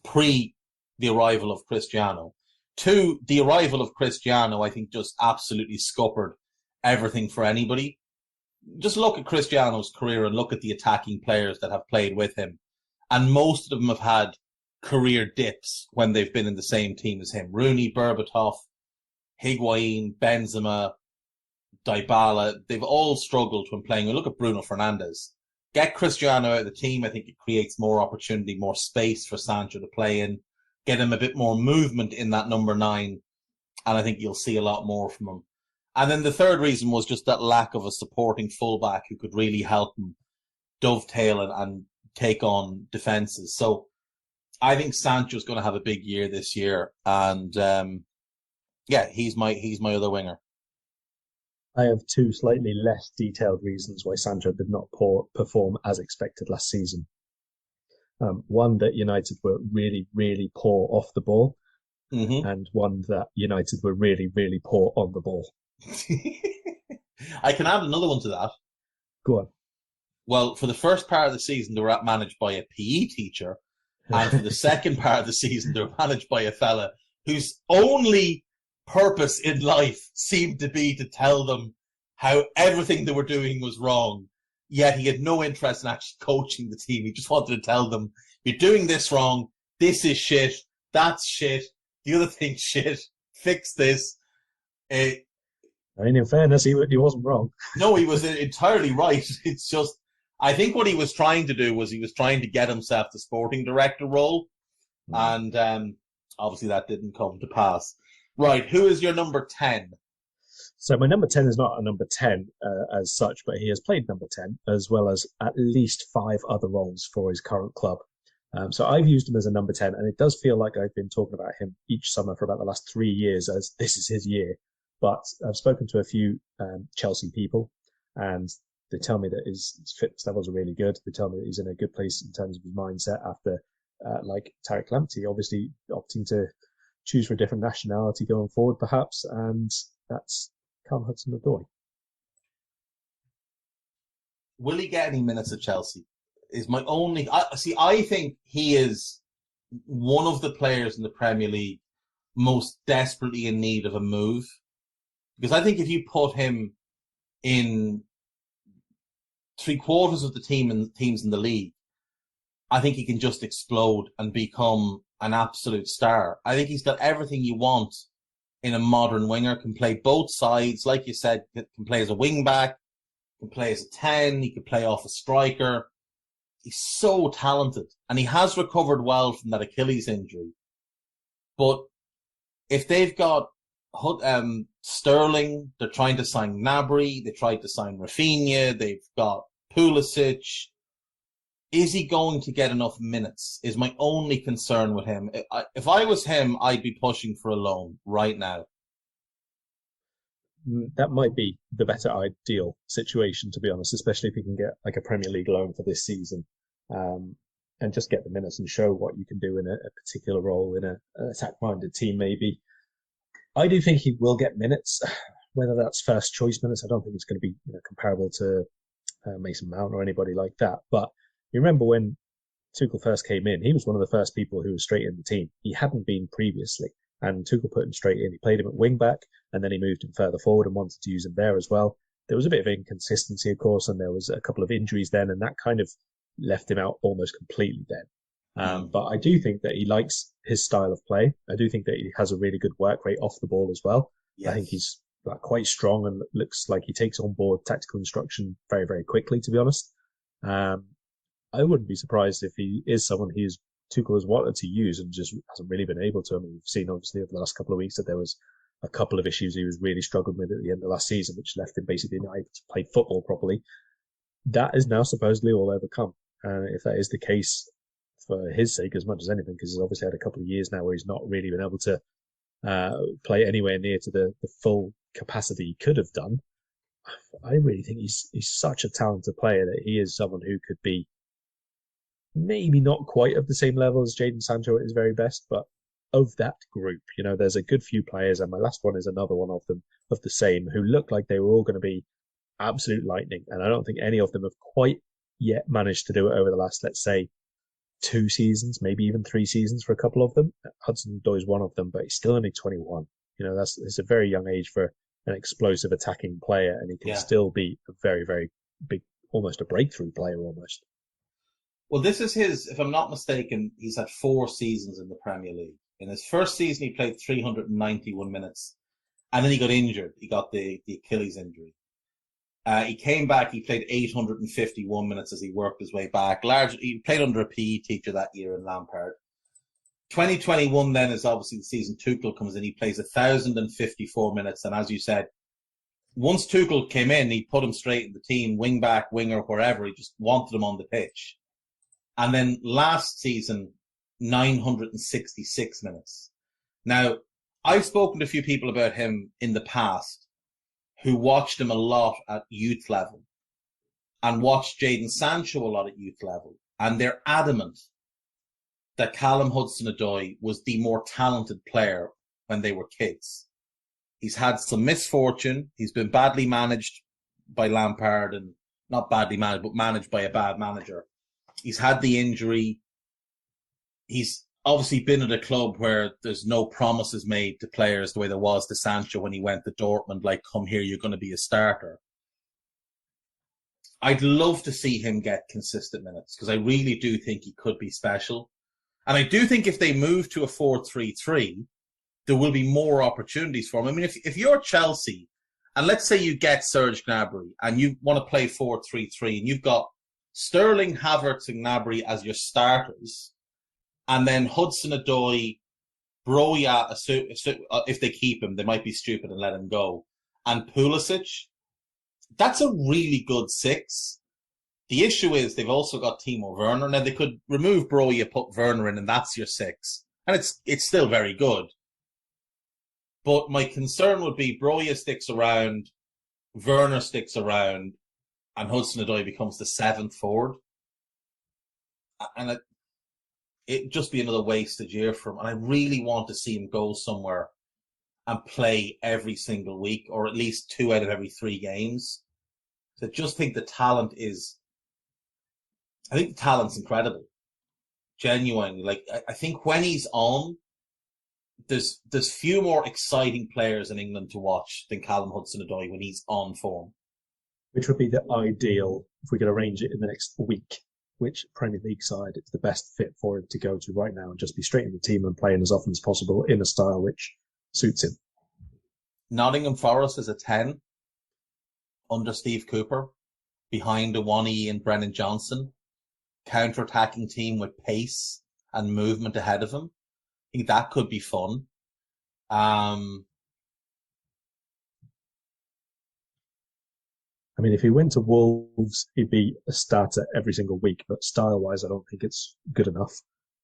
pre the arrival of Cristiano. 2, the arrival of Cristiano, I think, just absolutely scuppered everything for anybody. Just look at Cristiano's career and look at the attacking players that have played with him. And most of them have had career dips when they've been in the same team as him. Rooney, Berbatov, Higuain, Benzema, Dybala, they've all struggled when playing. Look at Bruno Fernandes. Get Cristiano out of the team, I think it creates more opportunity, more space for Sancho to play in. Get him a bit more movement in that number 9, and I think you'll see a lot more from him. And then the third reason was just that lack of a supporting fullback who could really help him dovetail and take on defenses. So I think Sancho's going to have a big year this year, and he's my other winger. I have two slightly less detailed reasons why Sancho did not perform as expected last season. One, that United were really, really poor off the ball, and one that United were really, really poor on the ball. I can add another one to that. Go on. Well, for the first part of the season, they were managed by a PE teacher, and for the second part of the season, they were managed by a fella whose only purpose in life seemed to be to tell them how everything they were doing was wrong. Yet he had no interest in actually coaching the team. He just wanted to tell them, you're doing this wrong. This is shit. That's shit. The other thing's shit. Fix this. I mean, in fairness, he wasn't wrong. No, he was entirely right. It's just, I think what he was trying to do was he was trying to get himself the sporting director role. And obviously that didn't come to pass. Right, who is your number 10? So my number 10 is not a number 10 as such, but he has played number 10, as well as at least 5 other roles for his current club. So I've used him as a number 10, and it does feel like I've been talking about him each summer for about the last 3 years, as this is his year. But I've spoken to a few Chelsea people, and they tell me that his fitness levels are really good. They tell me that he's in a good place in terms of his mindset after, like Tariq Lampty, obviously opting to choose for a different nationality going forward, perhaps, and that's Callum Hudson-Odoi. Will he get any minutes at Chelsea? Is my only... I think he is one of the players in the Premier League most desperately in need of a move. Because I think if you put him in 3/4 of the teams in the league, I think he can just explode and become an absolute star. I think he's got everything you want in a modern winger. Can play both sides, like you said, can play as a wing back, can play as a 10, he can play off a striker. He's so talented, and he has recovered well from that Achilles injury. But if they've got Sterling, they're trying to sign Gnabry, they tried to sign Rafinha, they've got Pulisic. Is he going to get enough minutes? Is my only concern with him. If I was him, I'd be pushing for a loan right now. That might be the better ideal situation, to be honest, especially if you can get like a Premier League loan for this season, and just get the minutes and show what you can do in a particular role in an attack-minded team, maybe. I do think he will get minutes, whether that's first choice minutes. I don't think it's going to be comparable to Mason Mount or anybody like that. But you remember when Tuchel first came in, he was one of the first people who was straight in the team. He hadn't been previously, and Tuchel put him straight in. He played him at wing back, and then he moved him further forward and wanted to use him there as well. There was a bit of inconsistency, of course, and there was a couple of injuries then, and that kind of left him out almost completely then. But I do think that he likes his style of play. I do think that he has a really good work rate off the ball as well. Yes. I think he's quite strong and looks like he takes on board tactical instruction very, very quickly, to be honest. I wouldn't be surprised if he is someone Tuchel has wanted to use and just hasn't really been able to. I mean, we've seen obviously over the last couple of weeks that there was a couple of issues he was really struggling with at the end of last season, which left him basically not able to play football properly. That is now supposedly all overcome. And if that is the case for his sake as much as anything, because he's obviously had a couple of years now where he's not really been able to play anywhere near to the full capacity he could have done, I really think he's such a talented player that he is someone who could be maybe not quite of the same level as Jadon Sancho at his very best, but of that group. There's a good few players, and my last one is another one of them, of the same, who look like they were all going to be absolute lightning, and I don't think any of them have quite yet managed to do it over the last, let's say, 2 seasons, maybe even 3 seasons for a couple of them. Hudson-Odoi is one of them, but he's still only 21. It's a very young age for an explosive attacking player, and he can still be a very, very big, almost a breakthrough player almost. Well, this is his, if I'm not mistaken, he's had 4 seasons in the Premier League. In his first season, he played 391 minutes, and then he got injured. He got the Achilles injury. He came back, he played 851 minutes as he worked his way back. He played under a PE teacher that year in Lampard. 2021 then is obviously the season Tuchel comes in. He plays 1,054 minutes, and as you said, once Tuchel came in, he put him straight in the team, wing back, winger, wherever. He just wanted him on the pitch. And then last season, 966 minutes. Now, I've spoken to a few people about him in the past who watched him a lot at youth level and watched Jadon Sancho a lot at youth level. And they're adamant that Callum Hudson-Odoi was the more talented player when they were kids. He's had some misfortune. He's been badly managed by Lampard, and not badly managed, but managed by a bad manager. He's had the injury. He's obviously been at a club where there's no promises made to players the way there was to Sancho when he went to Dortmund, like, come here, you're going to be a starter. I'd love to see him get consistent minutes because I really do think he could be special. And I do think if they move to a 4-3-3, there will be more opportunities for him. I mean, if you're Chelsea, and let's say you get Serge Gnabry and you want to play 4-3-3, and you've got Sterling, Havertz, and Gnabry as your starters, and then Hudson-Odoi, Broja, if they keep him, they might be stupid and let him go, and Pulisic, that's a really good six. The issue is they've also got Timo Werner. Now, they could remove Broja, put Werner in, and that's your six. And it's still very good. But my concern would be Broja sticks around, Werner sticks around, and Hudson-Odoi becomes the seventh forward. And it'd just be another wasted year for him. And I really want to see him go somewhere and play every single week, or at least 2 out of every 3 games. So I just think the talent is... I think the talent's incredible. Genuinely. Like, I think when he's on, there's few more exciting players in England to watch than Callum Hudson-Odoi when he's on form. Which would be the ideal, if we could arrange it in the next week, which Premier League side is the best fit for him to go to right now and just be straight in the team and playing as often as possible in a style which suits him. Nottingham Forest is a 10 under Steve Cooper, behind Awoniyi and Brennan Johnson. Counter-attacking team with pace and movement ahead of him. I think that could be fun. I mean, if he went to Wolves, he'd be a starter every single week, but style-wise, I don't think it's good enough.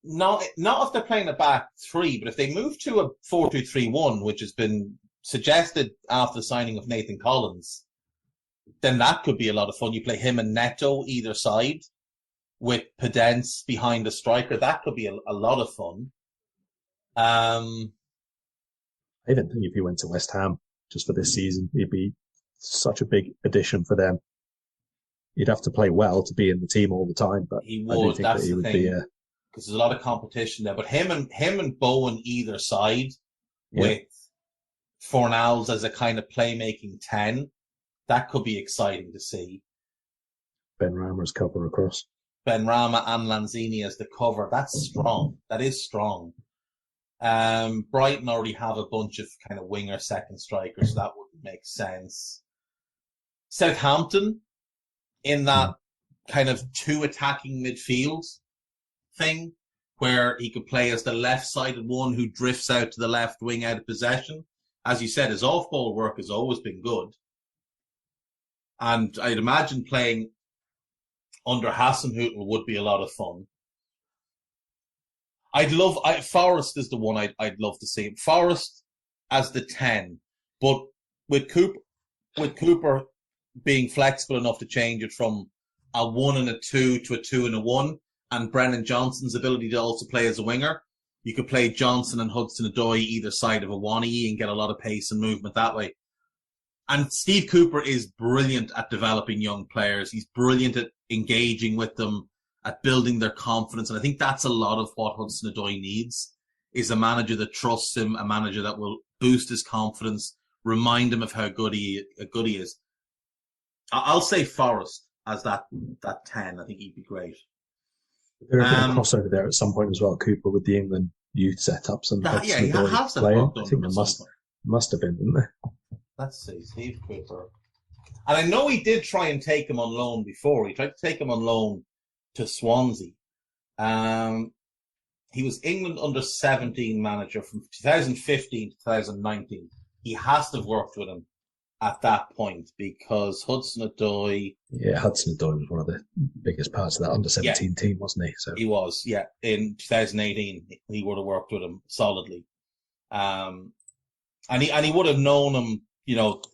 Not if they're playing a back 3, but if they move to a 4-2-3-1, which has been suggested after the signing of Nathan Collins, then that could be a lot of fun. You play him and Neto either side, with Podence behind a striker. That could be a lot of fun. I even think if he went to West Ham just for this season, he'd be such a big addition for them. He'd have to play well to be in the team all the time, but he would. I do think That's that he the would thing, be because there's a lot of competition there. But him and Bowen either side, with Fornals as a kind of playmaking 10, that could be exciting to see. Ben Rama's cover across. Benrahma and Lanzini as the cover. That's strong. That is strong. Brighton already have a bunch of kind of winger second strikers, so that wouldn't make sense. Southampton, in that kind of 2 attacking midfield thing, where he could play as the left-sided one who drifts out to the left wing out of possession. As you said, his off-ball work has always been good. And I'd imagine playing under Hasenhüttl would be a lot of fun. Forest is the one I'd love to see. Forest as the 10, but with Cooper being flexible enough to change it from a 1 and a 2 to a 2 and a 1, and Brennan Johnson's ability to also play as a winger, you could play Johnson and Hudson-Odoi either side of Awoniyi and get a lot of pace and movement that way. And Steve Cooper is brilliant at developing young players. He's brilliant at engaging with them, at building their confidence. And I think that's a lot of what Hudson-Odoi needs, is a manager that trusts him, a manager that will boost his confidence, remind him of how good he is. I'll say Forest as that 10. I think he'd be great. There have been a crossover there at some point as well, Cooper with the England youth setups. And he has that playing. work done. I think there must have been, didn't there? Let's see, Steve Cooper. And I know he did try and take him on loan before. He tried to take him on loan to Swansea. He was England under-17 manager from 2015 to 2019. He has to have worked with him at that point because Hudson-Odoi. Yeah, Hudson-Odoi was one of the biggest parts of that under-17 team, wasn't he? So he was, yeah. In 2018, he would have worked with him solidly, and he would have known him,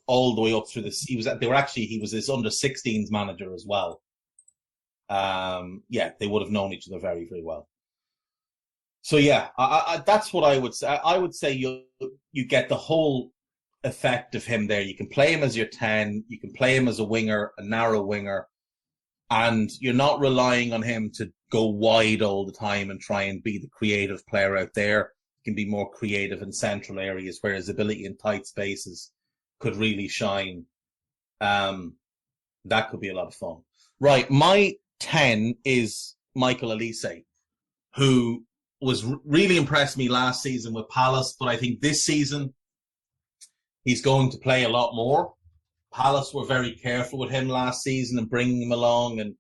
all the way up through this. He was his under-16s manager as well. They would have known each other very, very well. So yeah, that's what I would say. I would say you get the whole effect of him there. You can play him as your 10, you can play him as a winger, a narrow winger, and you're not relying on him to go wide all the time and try and be the creative player out there. He can be more creative in central areas where his ability in tight spaces could really shine. That could be a lot of fun. Right, my 10 is Michael Elise, who was really impressed me last season with Palace, but I think this season he's going to play a lot more. Palace were very careful with him last season and bringing him along, and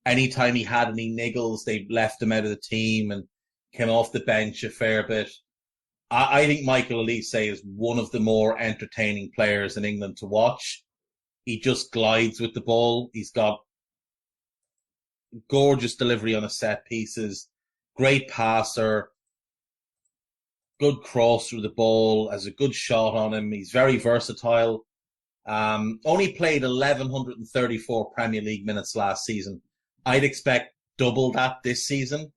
anytime he had any niggles, they left him out of the team and came off the bench a fair bit. I think Michael Elise is one of the more entertaining players in England to watch. He just glides with the ball. He's got gorgeous delivery on his set pieces, great passer, good cross through the ball, has a good shot on him. He's very versatile. Only played 1,134 Premier League minutes last season. I'd expect double that this season,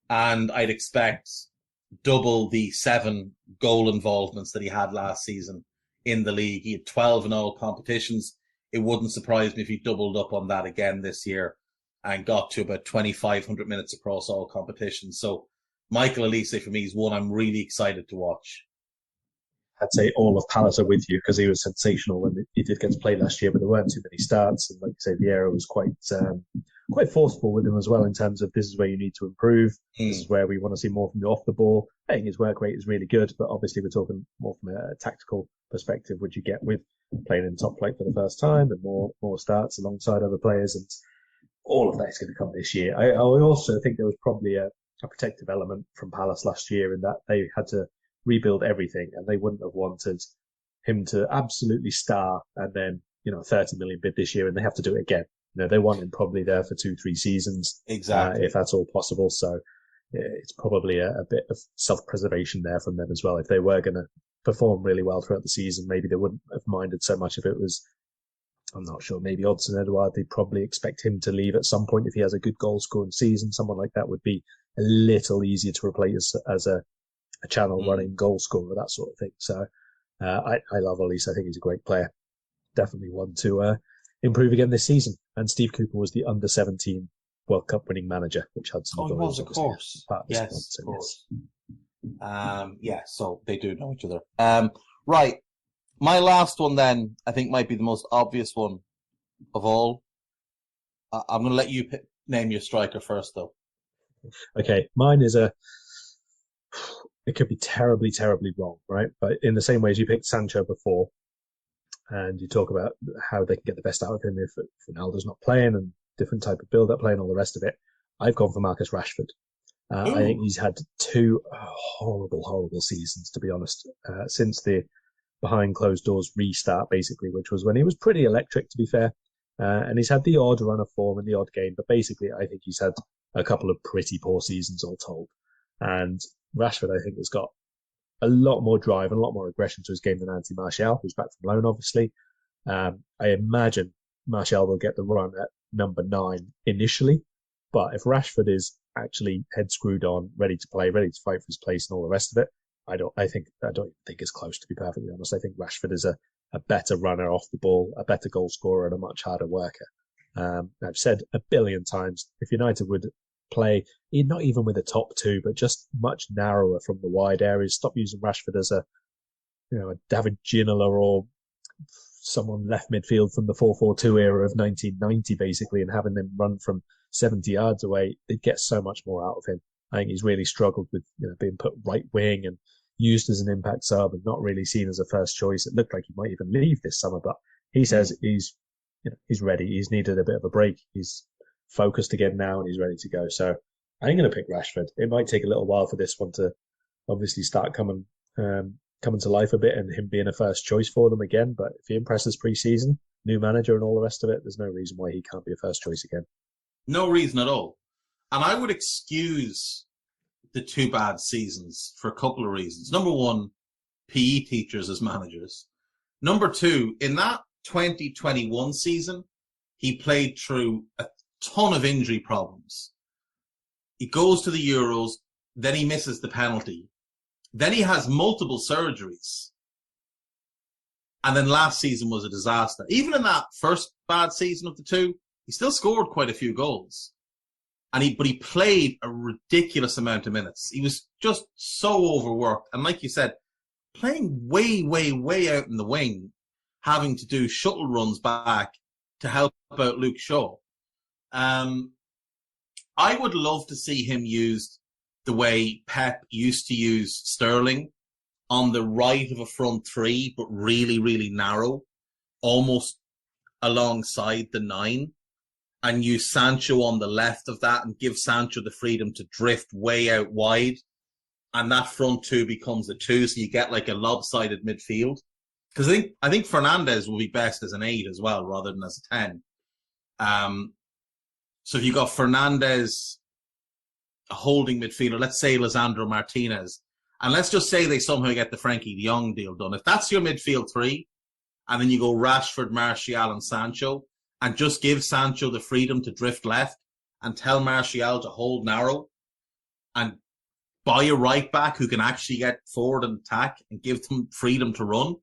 and I'd expect double the 7 goal involvements that he had last season in the league. He had 12 in all competitions. It wouldn't surprise me if he doubled up on that again this year and got to about 2,500 minutes across all competitions. So Michael Elise, for me, is one I'm really excited to watch. I'd say all of Palace are with you because he was sensational when he did get to play last year, but there weren't too many starts. And like you say, Vieira was quite forceful with him as well in terms of this is where you need to improve. This is where we want to see more from you off the ball. I think his work rate is really good, but obviously we're talking more from a tactical perspective, which you get with playing in top flight for the first time and more starts alongside other players. And all of that is going to come this year. I also think there was probably a protective element from Palace last year in that they had to rebuild everything and they wouldn't have wanted him to absolutely star and then, 30 million bid this year and they have to do it again. They want him probably there for 2-3 seasons. Exactly. If that's all possible. So it's probably a bit of self-preservation there from them as well. If they were going to perform really well throughout the season, maybe they wouldn't have minded so much if it was, I'm not sure, maybe Odsonne-Edouard. They'd probably expect him to leave at some point if he has a good goal scoring season. Someone like that would be a little easier to replace as a channel running goal scorer, that sort of thing. So I love Elise. I think he's a great player. Definitely one to improve again this season. And Steve Cooper was the under-17 World Cup winning manager, which Hudson he was, of course. Yes, of course. Yes. So they do know each other. Right. My last one then, I think might be the most obvious one of all. I'm going to let you name your striker first, though. Okay, mine is it could be terribly, terribly wrong, right? But in the same way as you picked Sancho before, and you talk about how they can get the best out of him if Ronaldo's not playing and different type of build-up play and all the rest of it, I've gone for Marcus Rashford. I think he's had 2 horrible, horrible seasons, to be honest, since the behind closed doors restart, basically, which was when he was pretty electric, to be fair. And he's had the odd run of form in the odd game, but basically I think he's had a couple of pretty poor seasons all told. And Rashford, I think, has got a lot more drive and a lot more aggression to his game than Anthony Martial, who's back from loan, obviously. I imagine Martial will get the run at number 9 initially, but if Rashford is actually head screwed on, ready to play, ready to fight for his place and all the rest of it, I don't think it's close, to be perfectly honest. I think Rashford is a better runner off the ball, a better goal scorer, and a much harder worker. I've said a billion times, if United would play, not even with a top 2, but just much narrower from the wide areas, stop using Rashford as a David Ginola or someone left midfield from the 4-4-2 era of 1990, basically, and having them run from 70 yards away, they'd get so much more out of him. I think he's really struggled with being put right wing and used as an impact sub and not really seen as a first choice. It looked like he might even leave this summer, but he says he's ready. He's needed a bit of a break. He's focused again now and he's ready to go. So I'm going to pick Rashford. It might take a little while for this one to obviously start coming coming to life a bit and him being a first choice for them again. But if he impresses pre-season, new manager and all the rest of it, there's no reason why he can't be a first choice again. No reason at all. And I would excuse the 2 bad seasons for a couple of reasons. Number one, PE teachers as managers. Number two, in that 2021 season, he played through a ton of injury problems. He goes to the Euros, then he misses the penalty. Then he has multiple surgeries. And then last season was a disaster. Even in that first bad season of the 2, he still scored quite a few goals. But he played a ridiculous amount of minutes. He was just so overworked. And like you said, playing way, way, way out in the wing, having to do shuttle runs back to help out Luke Shaw. I would love to see him used the way Pep used to use Sterling, on the right of a front 3, but really, really narrow, almost alongside the 9. And use Sancho on the left of that and give Sancho the freedom to drift way out wide. And that front 2 becomes a 2, so you get like a lopsided midfield. Because I think Fernandes will be best as an 8 as well, rather than as a 10. So if you got Fernandes, a holding midfielder, let's say Lisandro Martinez, and let's just say they somehow get the Frankie de Jong deal done. If that's your midfield 3, and then you go Rashford, Martial and Sancho, and just give Sancho the freedom to drift left and tell Martial to hold narrow and buy a right back who can actually get forward and attack and give them freedom to run,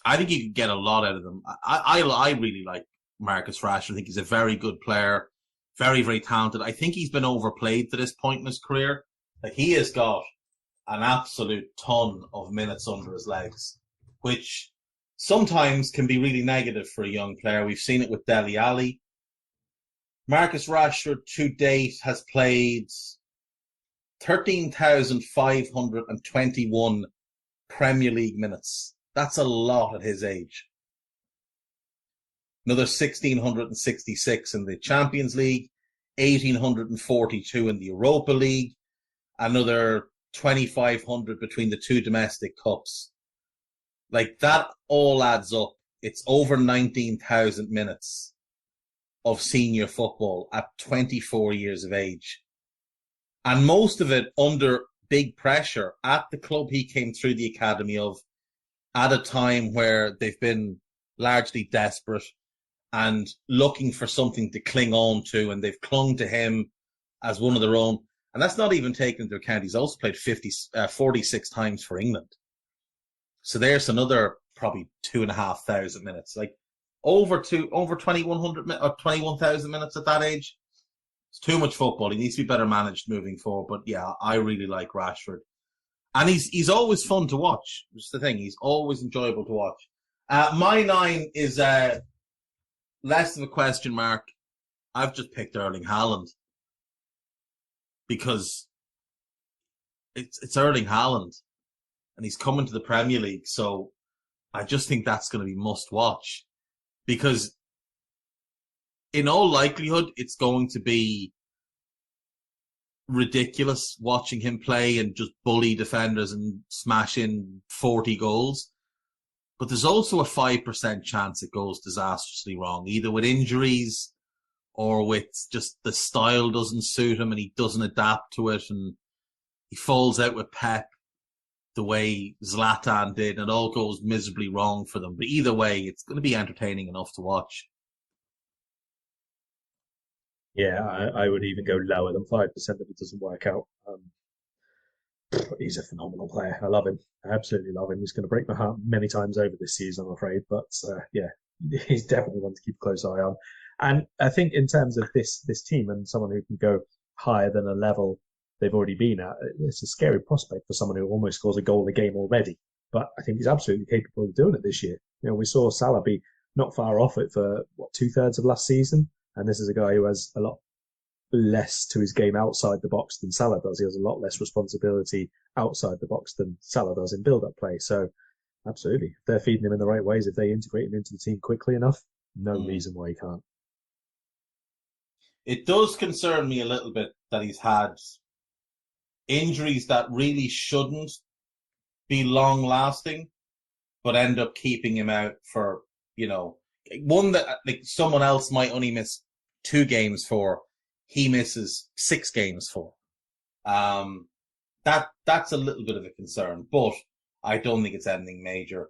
I think you could get a lot out of them. I really like Marcus Rashford. I think he's a very good player, very, very talented. I think he's been overplayed to this point in his career. Like, he has got an absolute ton of minutes under his legs, which sometimes can be really negative for a young player. We've seen it with Dele Alli. Marcus Rashford to date has played 13,521 Premier League minutes. That's a lot at his age. Another 1,666 in the Champions League, 1,842 in the Europa League, another 2,500 between the 2 domestic cups. Like, that all adds up. It's over 19,000 minutes of senior football at 24 years of age. And most of it under big pressure at the club he came through the academy of, at a time where they've been largely desperate and looking for something to cling on to, and they've clung to him as one of their own. And that's not even taken into account. He's also played 46 times for England. So there's another probably 2,500 minutes, like over 2,100 or 21,000 minutes at that age. It's too much football. He needs to be better managed moving forward. But yeah, I really like Rashford, and he's always fun to watch. That's the thing. He's always enjoyable to watch. My 9 is less of a question mark. I've just picked Erling Haaland because it's Erling Haaland. And he's coming to the Premier League, so I just think that's going to be must watch. Because in all likelihood, it's going to be ridiculous watching him play and just bully defenders and smash in 40 goals. But there's also a 5% chance it goes disastrously wrong, either with injuries or with just the style doesn't suit him and he doesn't adapt to it and he falls out with Pep the way Zlatan did, and it all goes miserably wrong for them. But either way, it's going to be entertaining enough to watch. Yeah, I would even go lower than 5% if it doesn't work out. He's a phenomenal player. I love him. I absolutely love him. He's going to break my heart many times over this season, I'm afraid. But yeah, he's definitely one to keep a close eye on. And I think in terms of this team and someone who can go higher than a level they've already been at, it's a scary prospect for someone who almost scores a goal a game already. But I think he's absolutely capable of doing it this year. You know, we saw Salah be not far off it for 2/3 of last season, and this is a guy who has a lot less to his game outside the box than Salah does. He has a lot less responsibility outside the box than Salah does in build-up play. So absolutely, if they're feeding him in the right ways, if they integrate him into the team quickly enough, no reason why he can't. It does concern me a little bit that he's had injuries that really shouldn't be long lasting, but end up keeping him out for, one that like someone else might only miss 2 games for, he misses 6 games for. That's a little bit of a concern, but I don't think it's anything major.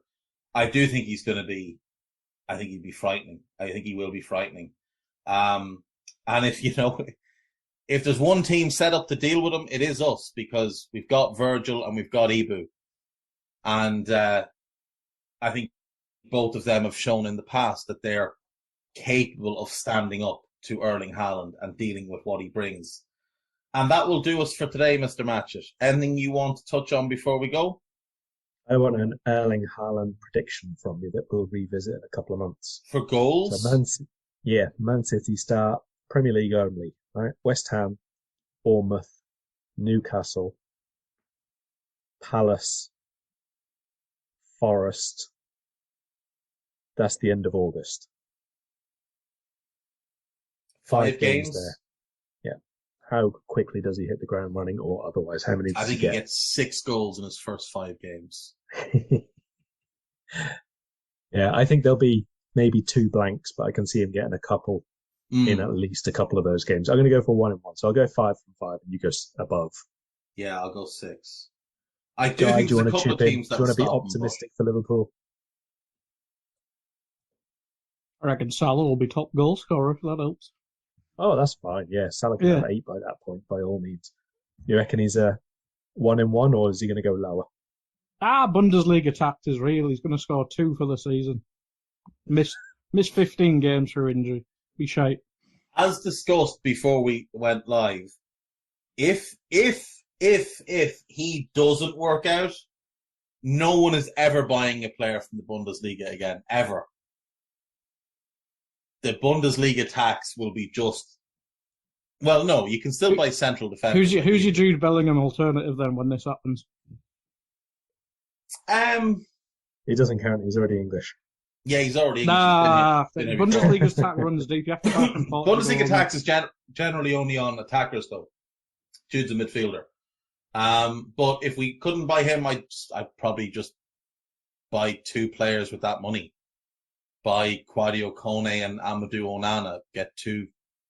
I do think he'd be frightening. I think he will be frightening. And if there's one team set up to deal with him, it is us, because we've got Virgil and we've got Ibu. And I think both of them have shown in the past that they're capable of standing up to Erling Haaland and dealing with what he brings. And that will do us for today, Mr. Matchett. Anything you want to touch on before we go? I want an Erling Haaland prediction from you that we'll revisit in a couple of months. For goals? So Man City start, Premier League only, right? West Ham, Bournemouth, Newcastle, Palace, Forest. That's the end of August. 5 games there. Yeah. How quickly does he hit the ground running, or otherwise, how many does he get? I think he gets 6 goals in his first 5 games. Yeah, I think there'll be maybe 2 blanks, but I can see him getting a couple in at least a couple of those games. I'm going to go for 1 and 1, so I'll go 5 from 5, and you go above. Yeah, I'll go 6. I do think there's a couple of teams that do you want to be optimistic for Liverpool? I reckon Salah will be top goal scorer, if that helps. Oh, that's fine. Yeah, Salah can have 8 by that point, by all means. You reckon he's a 1 and 1, or is he going to go lower? Bundesliga tact is real. He's going to score 2 for the season. Miss 15 games for injury. Be shite. As discussed before we went live, if he doesn't work out, no one is ever buying a player from the Bundesliga again, ever. The Bundesliga tax will be just... Well, no, you can still buy central defenders. Who's your Jude Bellingham alternative then when this happens? He doesn't count. He's already English. Yeah, he's already English. Bundesliga's tax runs deep. You have to Bundesliga tax is generally only on attackers, though. Jude's a midfielder. But if we couldn't buy him, I'd probably just buy 2 players with that money. Buy Quadio Kone and Amadou Onana. Get 2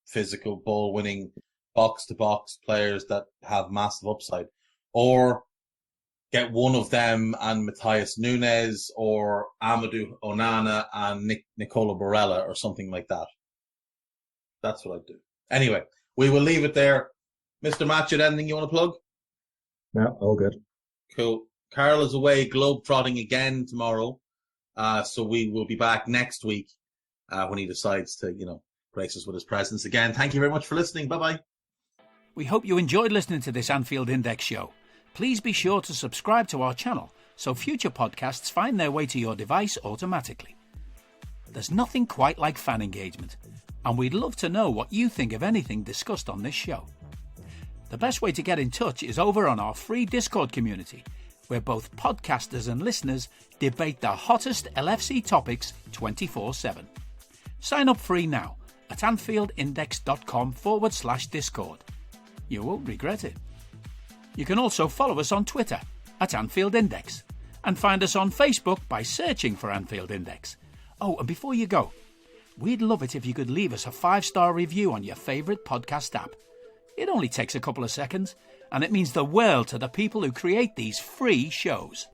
physical ball-winning box-to-box players that have massive upside. Or get one of them and Matthias Nunes, or Amadou Onana and Nicola Barella, or something like that. That's what I'd do. Anyway, we will leave it there. Mr. Matchett, anything you want to plug? No, all good. Cool. Karl is away globe-trotting again tomorrow. So we will be back next week when he decides to, grace us with his presence again. Thank you very much for listening. Bye-bye. We hope you enjoyed listening to this Anfield Index show. Please be sure to subscribe to our channel so future podcasts find their way to your device automatically. There's nothing quite like fan engagement, and we'd love to know what you think of anything discussed on this show. The best way to get in touch is over on our free Discord community, where both podcasters and listeners debate the hottest LFC topics 24/7. Sign up free now at AnfieldIndex.com/Discord. You won't regret it. You can also follow us on Twitter at Anfield Index and find us on Facebook by searching for Anfield Index. Oh, and before you go, we'd love it if you could leave us a 5-star review on your favourite podcast app. It only takes a couple of seconds, and it means the world to the people who create these free shows.